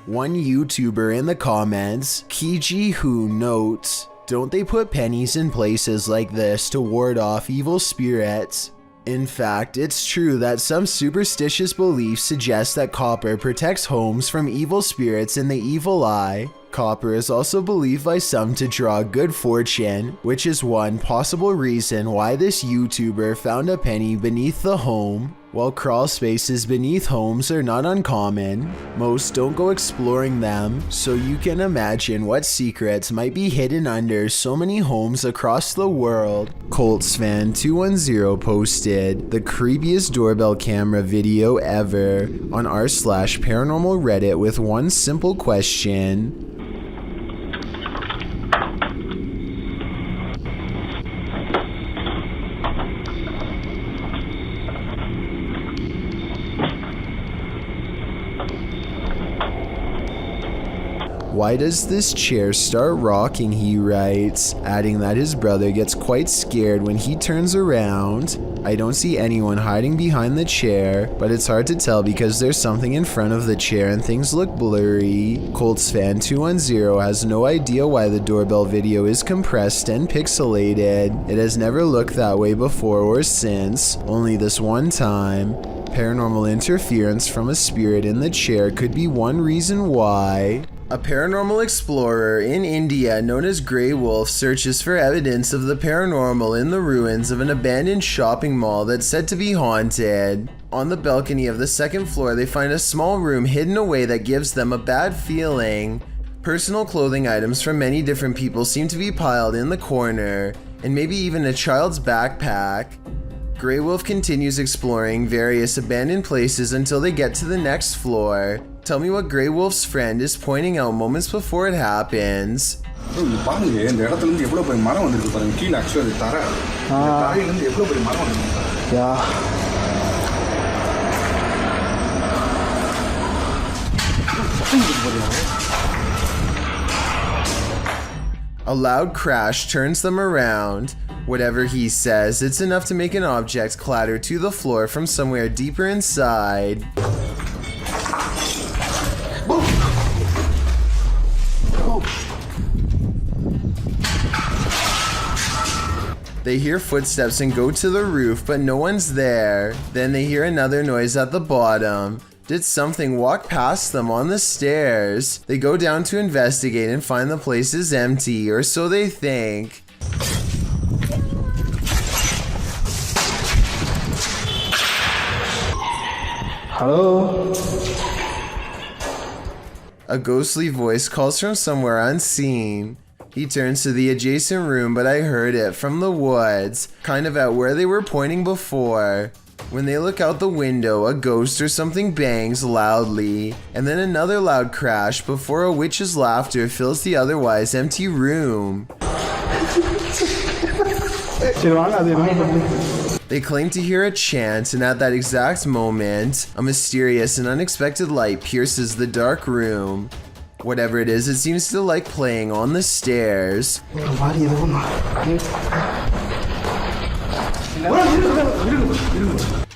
One YouTuber in the comments, Kiji Hu, notes, "Don't they put pennies in places like this to ward off evil spirits?" In fact, it's true that some superstitious beliefs suggest that copper protects homes from evil spirits and the evil eye. Copper is also believed by some to draw good fortune, which is one possible reason why this YouTuber found a penny beneath the home. While crawl spaces beneath homes are not uncommon, most don't go exploring them, so you can imagine what secrets might be hidden under so many homes across the world. ColtsFan210 posted the creepiest doorbell camera video ever on r/paranormal Reddit with one simple question. Why does this chair start rocking, he writes, adding that his brother gets quite scared when he turns around. I don't see anyone hiding behind the chair, but it's hard to tell because there's something in front of the chair and things look blurry. ColtsFan210 has no idea why the doorbell video is compressed and pixelated. It has never looked that way before or since, only this one time. Paranormal interference from a spirit in the chair could be one reason why. A paranormal explorer in India known as Grey Wolf searches for evidence of the paranormal in the ruins of an abandoned shopping mall that's said to be haunted. On the balcony of the second floor, they find a small room hidden away that gives them a bad feeling. Personal clothing items from many different people seem to be piled in the corner, and maybe even a child's backpack. Grey Wolf continues exploring various abandoned places until they get to the next floor. Tell me what Grey Wolf's friend is pointing out moments before it happens. A loud crash turns them around. Whatever he says, it's enough to make an object clatter to the floor from somewhere deeper inside. They hear footsteps and go to the roof, but no one's there. Then they hear another noise at the bottom. Did something walk past them on the stairs? They go down to investigate and find the place is empty, or so they think. Hello? A ghostly voice calls from somewhere unseen. He turns to the adjacent room, but I heard it from the woods, kind of at where they were pointing before. When they look out the window, a ghost or something bangs loudly, and then another loud crash before a witch's laughter fills the otherwise empty room. They claim to hear a chant, and at that exact moment, a mysterious and unexpected light pierces the dark room. Whatever it is, it seems to like playing on the stairs.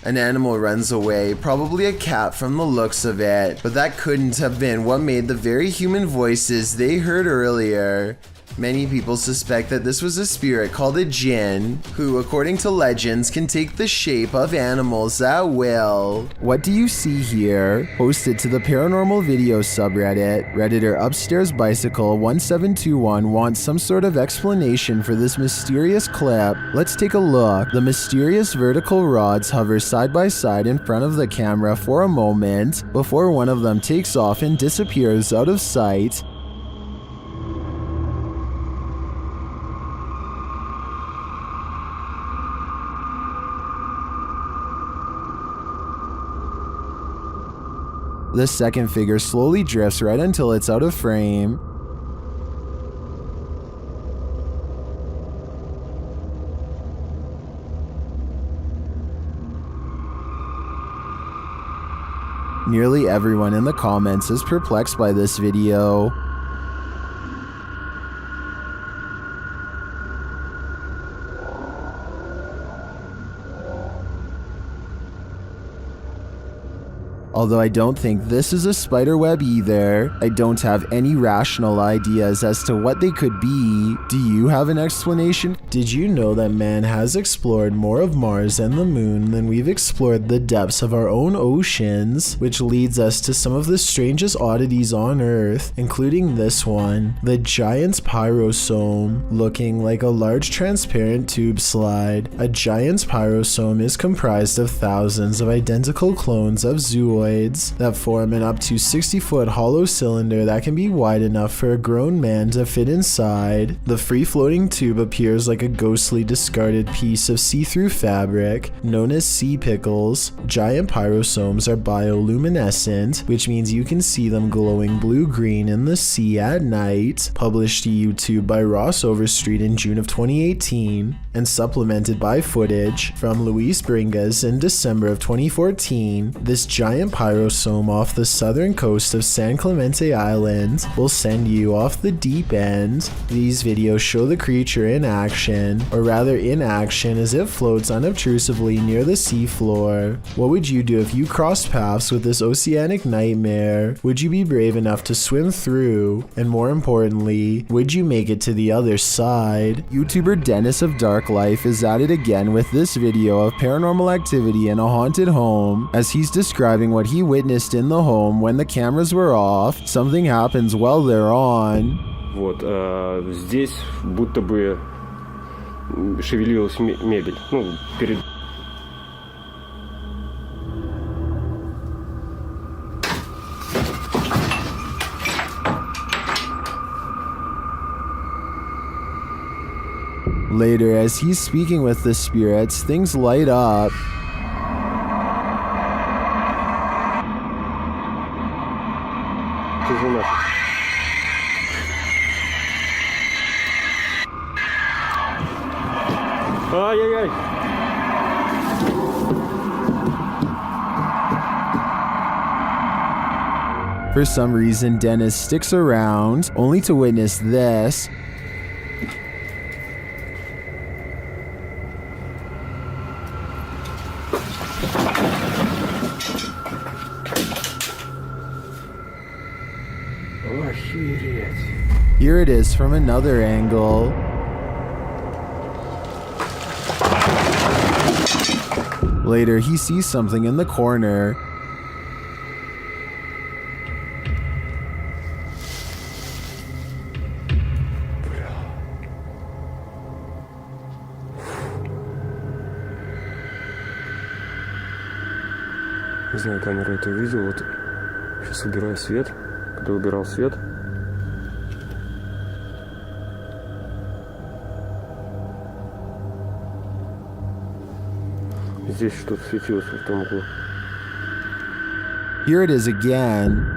An animal runs away, probably a cat from the looks of it, but that couldn't have been what made the very human voices they heard earlier. Many people suspect that this was a spirit called a Jinn, who, according to legends, can take the shape of animals at will. What do you see here? Posted to the paranormal video subreddit, Redditor Upstairs Bicycle 1721 wants some sort of explanation for this mysterious clip. Let's take a look. The mysterious vertical rods hover side by side in front of the camera for a moment, before one of them takes off and disappears out of sight. The second figure slowly drifts right until it's out of frame. Nearly everyone in the comments is perplexed by this video. Although I don't think this is a spider web either. I don't have any rational ideas as to what they could be. Do you have an explanation? Did you know that man has explored more of Mars and the moon than we've explored the depths of our own oceans, which leads us to some of the strangest oddities on Earth, including this one, the giant's pyrosome, looking like a large transparent tube slide. A giant's pyrosome is comprised of thousands of identical clones of zooids that form an up to 60-foot hollow cylinder that can be wide enough for a grown man to fit inside. The free-floating tube appears like a ghostly discarded piece of see-through fabric known as sea pickles. Giant pyrosomes are bioluminescent, which means you can see them glowing blue-green in the sea at night. Published to YouTube by Ross Overstreet in June of 2018 and supplemented by footage from Luis Bringas in December of 2014, this giant pyrosome off the southern coast of San Clemente Island will send you off the deep end. These videos show the creature in action, or rather in action as it floats unobtrusively near the seafloor. What would you do if you crossed paths with this oceanic nightmare? Would you be brave enough to swim through? And more importantly, would you make it to the other side? YouTuber Dennis of Dark Life is at it again with this video of paranormal activity in a haunted home, as he's describing what he witnessed in the home when the cameras were off. Something happens while they're on. Вот, здесь будто бы шевелилась мебель. Ну, перед... Later, as he's speaking with the spirits, things light up. Ай-яй-яй! For some reason, Dennis sticks around, only to witness this. Here it is from another angle. Later, he sees something in the corner. Не знаю, камера это увидела. Вот сейчас убираю свет. Когда убирал свет, здесь что-то светилось в том углу. Here it is again.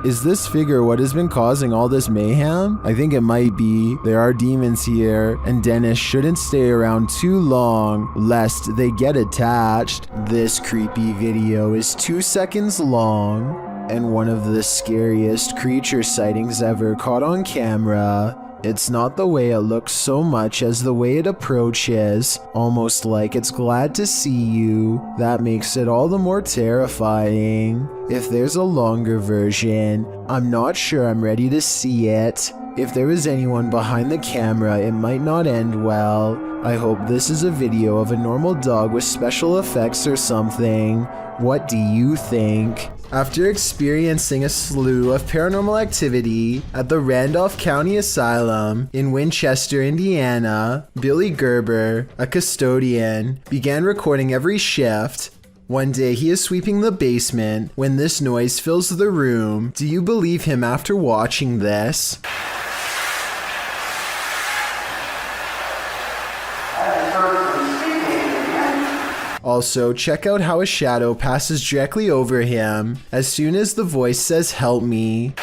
Is this figure what has been causing all this mayhem? I think it might be. There are demons here, and Dennis shouldn't stay around too long, lest they get attached. This creepy video is 2 seconds long, and one of the scariest creature sightings ever caught on camera. It's not the way it looks so much as the way it approaches, almost like it's glad to see you. That makes it all the more terrifying. If there's a longer version, I'm not sure I'm ready to see it. If there was anyone behind the camera, it might not end well. I hope this is a video of a normal dog with special effects or something. What do you think? After experiencing a slew of paranormal activity at the Randolph County Asylum in Winchester, Indiana, Billy Gerber, a custodian, began recording every shift. One day he is sweeping the basement when this noise fills the room. Do you believe him after watching this? Also, check out how a shadow passes directly over him as soon as the voice says "help me."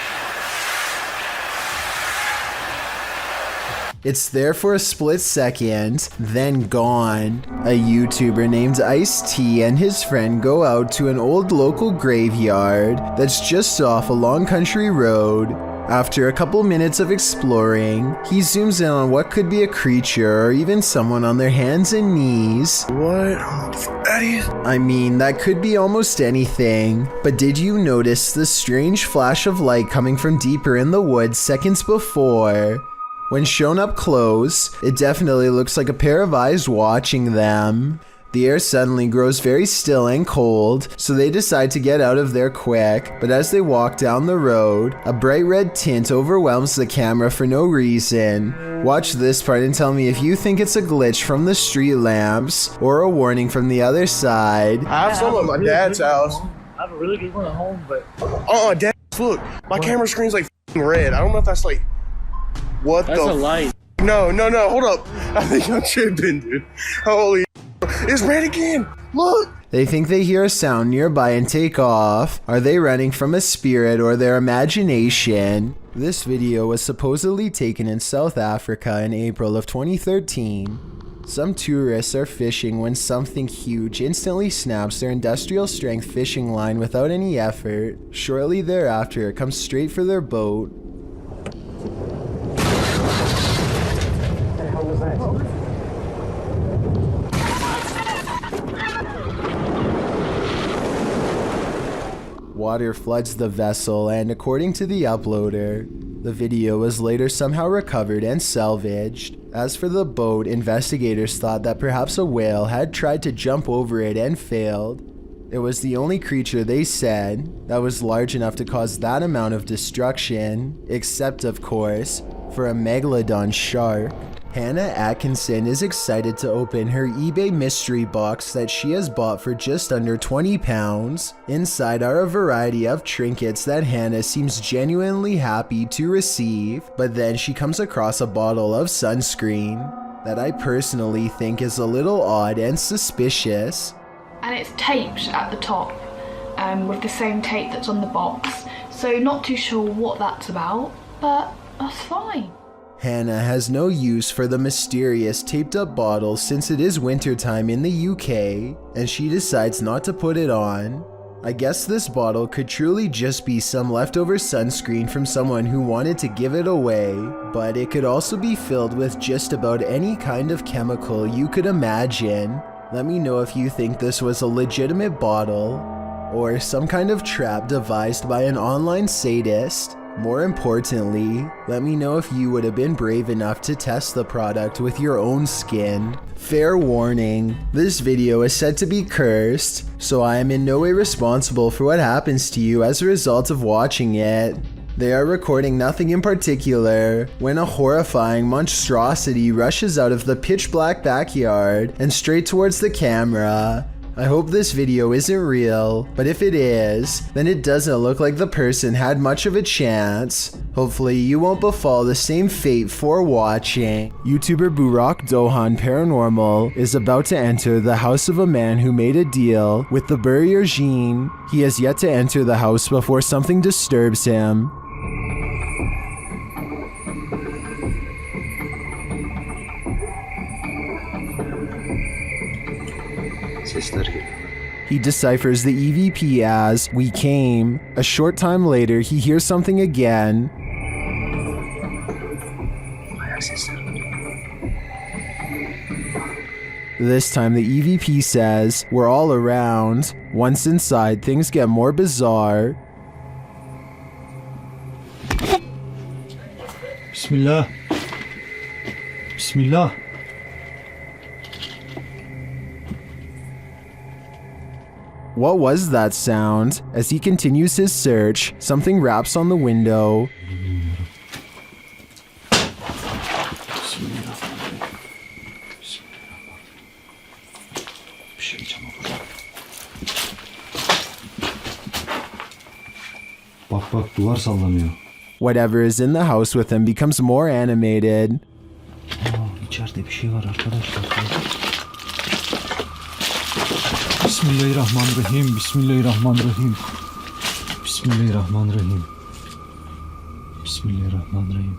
It's there for a split second, then gone. A YouTuber named Ice-T and his friend go out to an old local graveyard that's just off a long country road. After a couple minutes of exploring, he zooms in on what could be a creature or even someone on their hands and knees. What? I mean, that could be almost anything. But did you notice the strange flash of light coming from deeper in the woods seconds before? When shown up close, it definitely looks like a pair of eyes watching them. The air suddenly grows very still and cold, so they decide to get out of there quick, but as they walk down the road, a bright red tint overwhelms the camera for no reason. Watch this part and tell me if you think it's a glitch from the street lamps, or a warning from the other side. I have some at my dad's house. I have a really good one at home, but... Dad, look, my camera screen's like red. I don't know if that's like... What that's the... That's a light. No, hold up. I think I'm tripping, dude. Holy... It's red again! Look! They think they hear a sound nearby and take off. Are they running from a spirit or their imagination? This video was supposedly taken in South Africa in April of 2013. Some tourists are fishing when something huge instantly snaps their industrial strength fishing line without any effort. Shortly thereafter, it comes straight for their boat. What the hell was that? Water floods the vessel, and according to the uploader, the video was later somehow recovered and salvaged. As for the boat, investigators thought that perhaps a whale had tried to jump over it and failed. It was the only creature, they said, that was large enough to cause that amount of destruction, except of course, for a megalodon shark. Hannah Atkinson is excited to open her eBay mystery box that she has bought for just under £20. Inside are a variety of trinkets that Hannah seems genuinely happy to receive, but then she comes across a bottle of sunscreen that I personally think is a little odd and suspicious. And it's taped at the top with the same tape that's on the box, so not too sure what that's about, but that's fine. Hannah has no use for the mysterious taped up bottle since it is wintertime in the UK, and she decides not to put it on. I guess this bottle could truly just be some leftover sunscreen from someone who wanted to give it away, but it could also be filled with just about any kind of chemical you could imagine. Let me know if you think this was a legitimate bottle, or some kind of trap devised by an online sadist. More importantly, let me know if you would have been brave enough to test the product with your own skin. Fair warning, this video is said to be cursed, so I am in no way responsible for what happens to you as a result of watching it. They are recording nothing in particular when a horrifying monstrosity rushes out of the pitch black backyard and straight towards the camera. I hope this video isn't real, but if it is, then it doesn't look like the person had much of a chance. Hopefully you won't befall the same fate for watching. YouTuber Burak Dohan Paranormal is about to enter the house of a man who made a deal with the Burier Jinn. He has yet to enter the house before something disturbs him. He deciphers the EVP as "we came." A short time later, he hears something again. This time the EVP says, "we're all around." Once inside, things get more bizarre. Bismillah. Bismillah. What was that sound? As he continues his search, something raps on the window. Bak bak, duvar sallanıyor. Whatever is in the house with him becomes more animated. İçeride bir şey var arkadaşlar. Bismillahirrahmanirrahim. Bismillahirrahmanirrahim. Bismillahirrahmanirrahim. Bismillahirrahmanirrahim.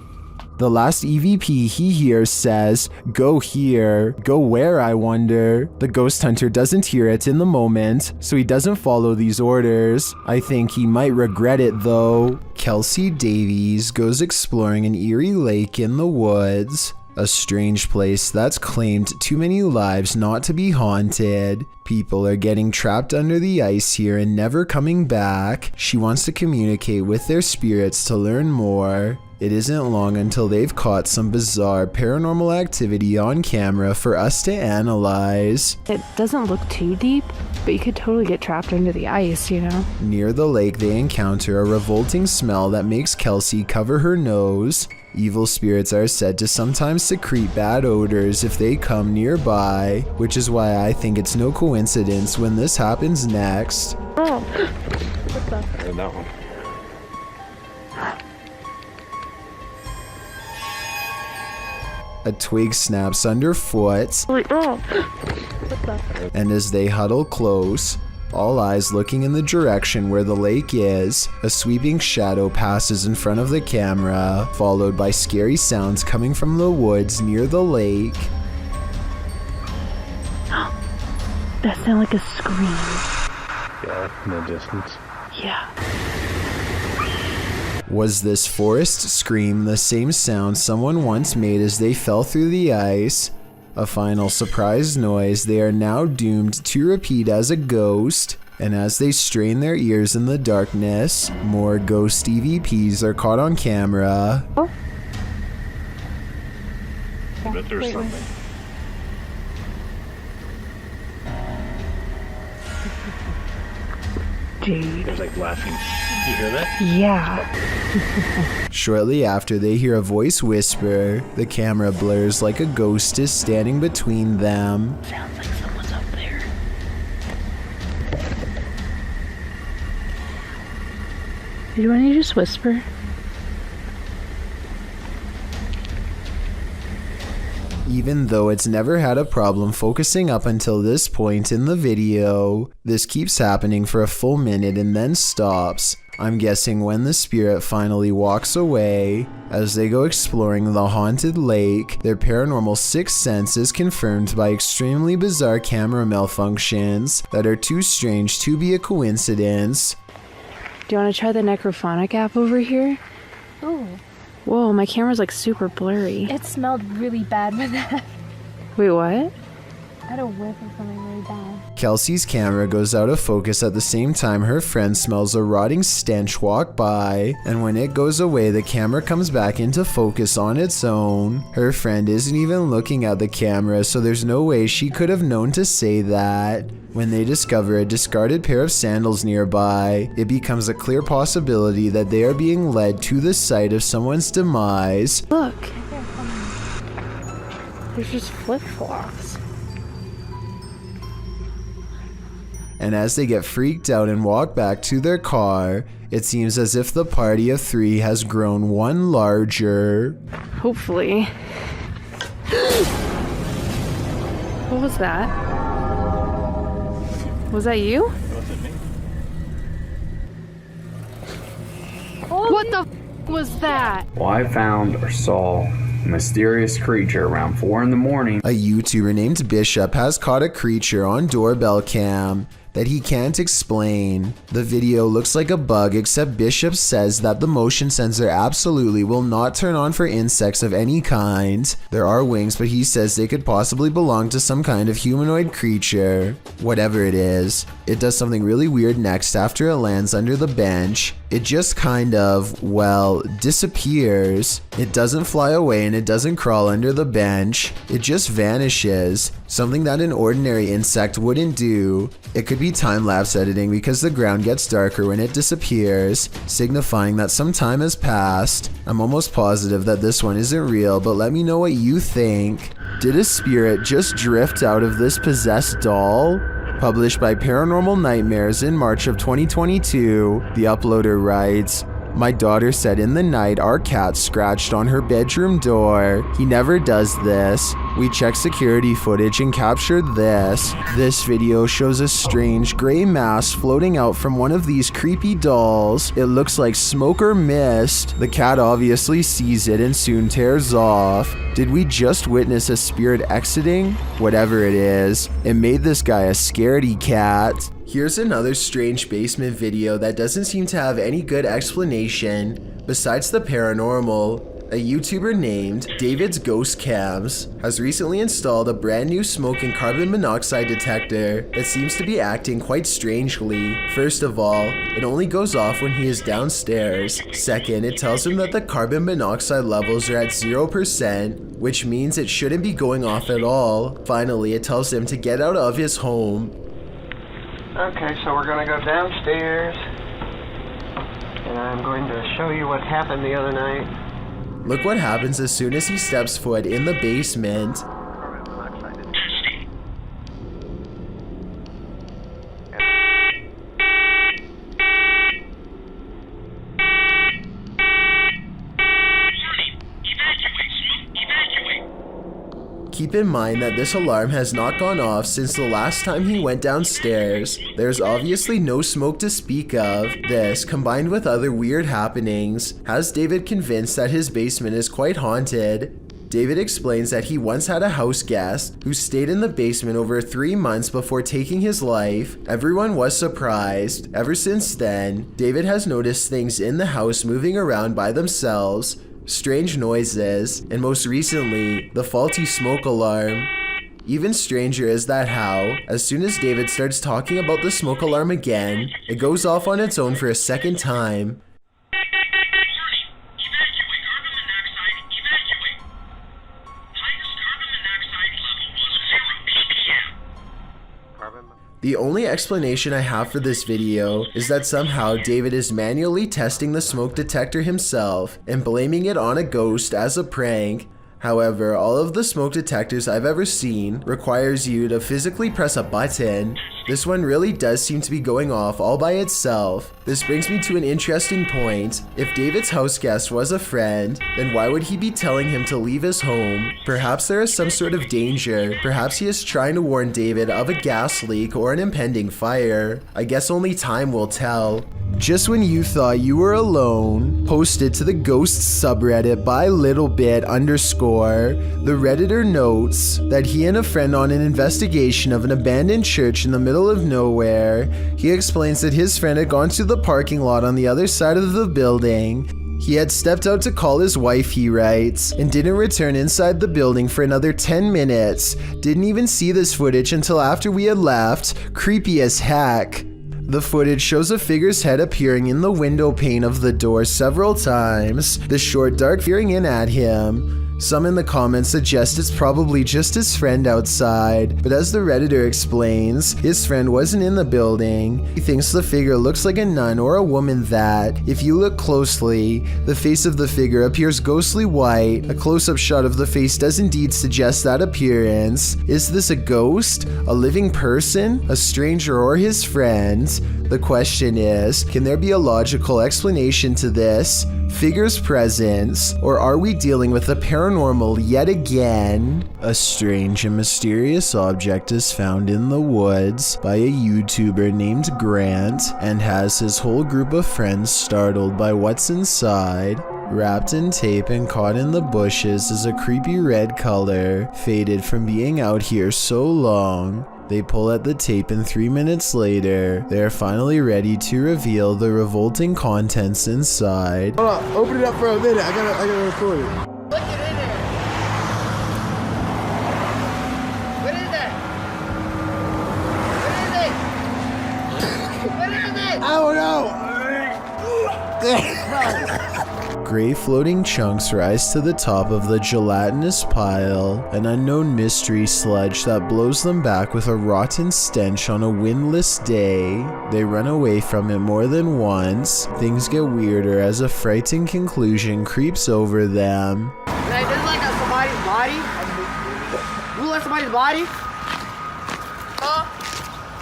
The last EVP he hears says, "Go here." Go where, I wonder? The ghost hunter doesn't hear it in the moment, so he doesn't follow these orders. I think he might regret it though. Kelsey Davies goes exploring an eerie lake in the woods. A strange place that's claimed too many lives not to be haunted. People are getting trapped under the ice here and never coming back. She wants to communicate with their spirits to learn more. It isn't long until they've caught some bizarre paranormal activity on camera for us to analyze. It doesn't look too deep, but you could totally get trapped under the ice, you know? Near the lake, they encounter a revolting smell that makes Kelsey cover her nose. Evil spirits are said to sometimes secrete bad odors if they come nearby, which is why I think it's no coincidence when this happens next. Oh, what's that? That one. A twig snaps underfoot, and as they huddle close, all eyes looking in the direction where the lake is, a sweeping shadow passes in front of the camera, followed by scary sounds coming from the woods near the lake. That sounded like a scream. Yeah, in the distance. Yeah. Was this forest scream the same sound someone once made as they fell through the ice? A final surprise noise they are now doomed to repeat as a ghost, and as they strain their ears in the darkness, more ghost EVPs are caught on camera. Oh. I bet there's something. Dude. There's like laughing. You hear that? Yeah. Shortly after, they hear a voice whisper. The camera blurs like a ghost is standing between them. Sounds like someone's up there. Did you want to just whisper? Even though it's never had a problem focusing up until this point in the video, this keeps happening for a full minute and then stops. I'm guessing when the spirit finally walks away. As they go exploring the haunted lake, their paranormal sixth sense is confirmed by extremely bizarre camera malfunctions that are too strange to be a coincidence. Do you want to try the necrophonic app over here? Ooh. Whoa, my camera's like super blurry. It smelled really bad with that. Wait, what? I had a whiff of something really bad. Kelsey's camera goes out of focus at the same time her friend smells a rotting stench walk by, and when it goes away, the camera comes back into focus on its own. Her friend isn't even looking at the camera, so there's no way she could have known to say that. When they discover a discarded pair of sandals nearby, it becomes a clear possibility that they are being led to the site of someone's demise. Look. There's just flip-flops. And as they get freaked out and walk back to their car, it seems as if the party of three has grown one larger. Hopefully. What was that? Was that you? What the f was that? Well, I found or saw a mysterious creature around 4 in the morning. A YouTuber named Bishop has caught a creature on doorbell cam that he can't explain. The video looks like a bug, except Bishop says that the motion sensor absolutely will not turn on for insects of any kind. There are wings, but he says they could possibly belong to some kind of humanoid creature. Whatever it is, it does something really weird next after it lands under the bench. It just kind of, well, disappears. It doesn't fly away and it doesn't crawl under the bench. It just vanishes. Something that an ordinary insect wouldn't do. It could be time-lapse editing because the ground gets darker when it disappears, signifying that some time has passed. I'm almost positive that this one isn't real, but let me know what you think. Did a spirit just drift out of this possessed doll? Published by Paranormal Nightmares in March of 2022, the uploader writes, My daughter said in the night our cat scratched on her bedroom door. He never does this. We checked security footage and captured this. This video shows a strange gray mass floating out from one of these creepy dolls. It looks like smoke or mist. The cat obviously sees it and soon tears off. Did we just witness a spirit exiting? Whatever it is, it made this guy a scaredy cat. Here's another strange basement video that doesn't seem to have any good explanation. Besides the paranormal, a YouTuber named David's Ghost Cams has recently installed a brand new smoke and carbon monoxide detector that seems to be acting quite strangely. First of all, it only goes off when he is downstairs. Second, it tells him that the carbon monoxide levels are at 0%, which means it shouldn't be going off at all. Finally, it tells him to get out of his home. Okay, so we're gonna go downstairs, and I'm going to show you what happened the other night. Look what happens as soon as he steps foot in the basement. Keep in mind that this alarm has not gone off since the last time he went downstairs. There's obviously no smoke to speak of. This, combined with other weird happenings, has David convinced that his basement is quite haunted. David explains that he once had a house guest who stayed in the basement over 3 months before taking his life. Everyone was surprised. Ever since then, David has noticed things in the house moving around by themselves, strange noises, and most recently, the faulty smoke alarm. Even stranger is that how, as soon as David starts talking about the smoke alarm again, it goes off on its own for a second time. The only explanation I have for this video is that somehow David is manually testing the smoke detector himself and blaming it on a ghost as a prank. However, all of the smoke detectors I've ever seen requires you to physically press a button. This one really does seem to be going off all by itself. This brings me to an interesting point. If David's house guest was a friend, then why would he be telling him to leave his home? Perhaps there is some sort of danger. Perhaps he is trying to warn David of a gas leak or an impending fire. I guess only time will tell. Just when you thought you were alone, posted to the ghost subreddit by littlebit_, the Redditor notes that he and a friend on an investigation of an abandoned church in the middle of nowhere. He explains that his friend had gone to the parking lot on the other side of the building. He had stepped out to call his wife, he writes, and didn't return inside the building for another 10 minutes. Didn't even see this footage until after we had left. Creepy as heck. The footage shows a figure's head appearing in the window pane of the door several times, the short dark peering in at him. Some in the comments suggest it's probably just his friend outside, but as the Redditor explains, his friend wasn't in the building. He thinks the figure looks like a nun or a woman that, if you look closely, the face of the figure appears ghostly white. A close-up shot of the face does indeed suggest that appearance. Is this a ghost? A living person? A stranger or his friend? The question is, can there be a logical explanation to this figure's presence, or are we dealing with the paranormal yet again? A strange and mysterious object is found in the woods by a YouTuber named Grant and has his whole group of friends startled by what's inside. Wrapped in tape and caught in the bushes is a creepy red color, faded from being out here so long. They pull at the tape and 3 minutes later, they are finally ready to reveal the revolting contents inside. Hold on, open it up for a minute. I gotta record it. Look it in there. What is that? What is it? I don't know. Gray floating chunks rise to the top of the gelatinous pile, an unknown mystery sludge that blows them back with a rotten stench on a windless day. They run away from it more than once. Things get weirder as a frightening conclusion creeps over them. Hey, this is like somebody's body. You like somebody's body?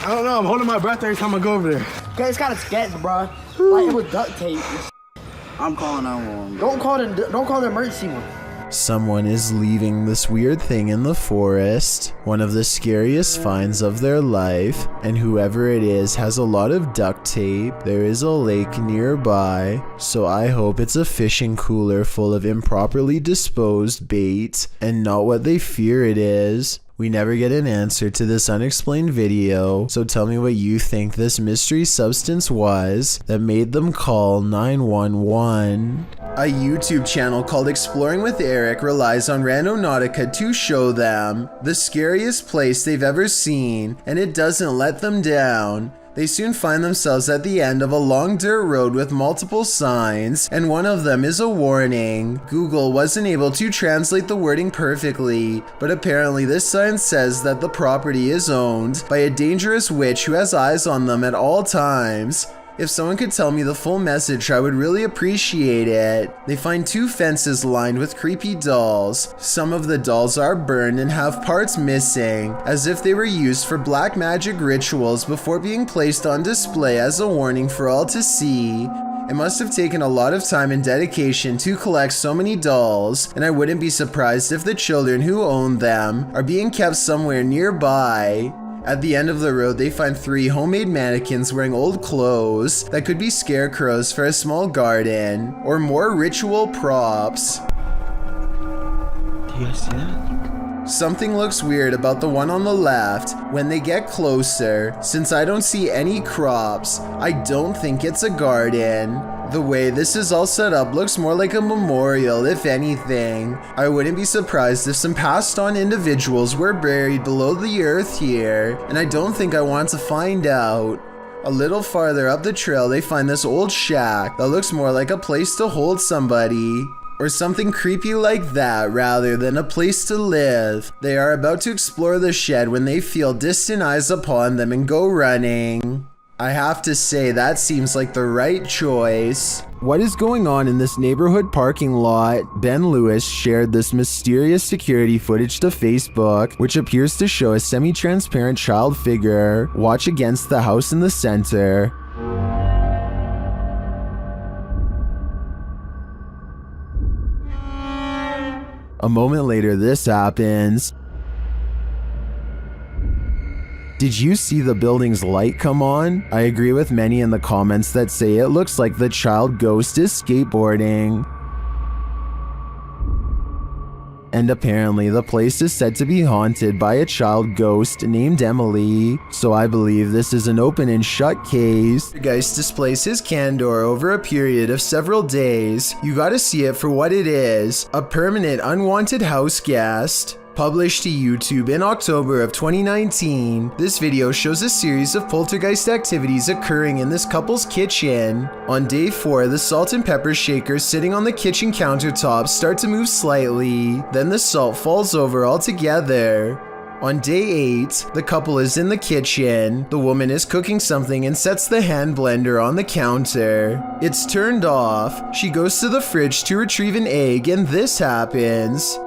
I don't know. I'm holding my breath every time I go over there. Okay, it's kind of sketch, bro. Like it was duct tape. I'm calling 911. Don't call the emergency one. Someone is leaving this weird thing in the forest, one of the scariest finds of their life, and whoever it is has a lot of duct tape. There is a lake nearby, so I hope it's a fishing cooler full of improperly disposed bait and not what they fear it is. We never get an answer to this unexplained video, so tell me what you think this mystery substance was that made them call 911. A YouTube channel called Exploring with Eric relies on Randonautica to show them the scariest place they've ever seen, and it doesn't let them down. They soon find themselves at the end of a long dirt road with multiple signs, and one of them is a warning. Google wasn't able to translate the wording perfectly, but apparently this sign says that the property is owned by a dangerous witch who has eyes on them at all times. If someone could tell me the full message, I would really appreciate it. They find 2 fences lined with creepy dolls. Some of the dolls are burned and have parts missing, as if they were used for black magic rituals before being placed on display as a warning for all to see. It must have taken a lot of time and dedication to collect so many dolls, and I wouldn't be surprised if the children who own them are being kept somewhere nearby. At the end of the road, they find 3 homemade mannequins wearing old clothes that could be scarecrows for a small garden, or more ritual props. Do you guys see that? Something looks weird about the one on the left. When they get closer, since I don't see any crops, I don't think it's a garden. The way this is all set up looks more like a memorial, if anything. I wouldn't be surprised if some passed on individuals were buried below the earth here, and I don't think I want to find out. A little farther up the trail, they find this old shack that looks more like a place to hold somebody, or something creepy like that rather than a place to live. They are about to explore the shed when they feel distant eyes upon them and go running. I have to say, that seems like the right choice. What is going on in this neighborhood parking lot? Ben Lewis shared this mysterious security footage to Facebook, which appears to show a semi-transparent child figure watch against the house in the center. A moment later, this happens. Did you see the building's light come on? I agree with many in the comments that say it looks like the child ghost is skateboarding. And apparently the place is said to be haunted by a child ghost named Emily, so I believe this is an open and shut case. The Geist displays his candor over a period of several days. You gotta see it for what it is, a permanent unwanted house guest. Published to YouTube in October of 2019, this video shows a series of poltergeist activities occurring in this couple's kitchen. On day 4, the salt and pepper shakers sitting on the kitchen countertop start to move slightly, then the salt falls over altogether. On day 8, the couple is in the kitchen. The woman is cooking something and sets the hand blender on the counter. It's turned off. She goes to the fridge to retrieve an egg, and this happens.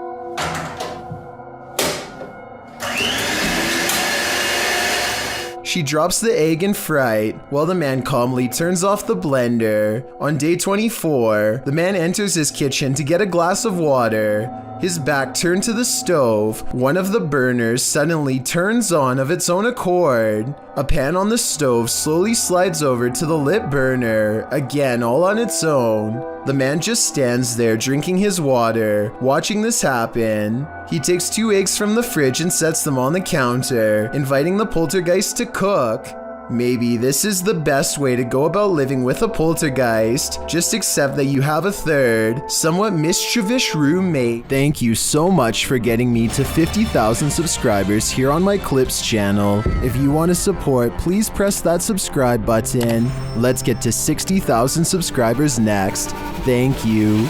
She drops the egg in fright, while the man calmly turns off the blender. On day 24, the man enters his kitchen to get a glass of water. His back turned to the stove. One of the burners suddenly turns on of its own accord. A pan on the stove slowly slides over to the lit burner, again all on its own. The man just stands there drinking his water, watching this happen. He takes 2 eggs from the fridge and sets them on the counter, inviting the poltergeist to cook. Maybe this is the best way to go about living with a poltergeist. Just accept that you have a third, somewhat mischievous roommate. Thank you so much for getting me to 50,000 subscribers here on my Clips channel. If you want to support, please press that subscribe button. Let's get to 60,000 subscribers next. Thank you.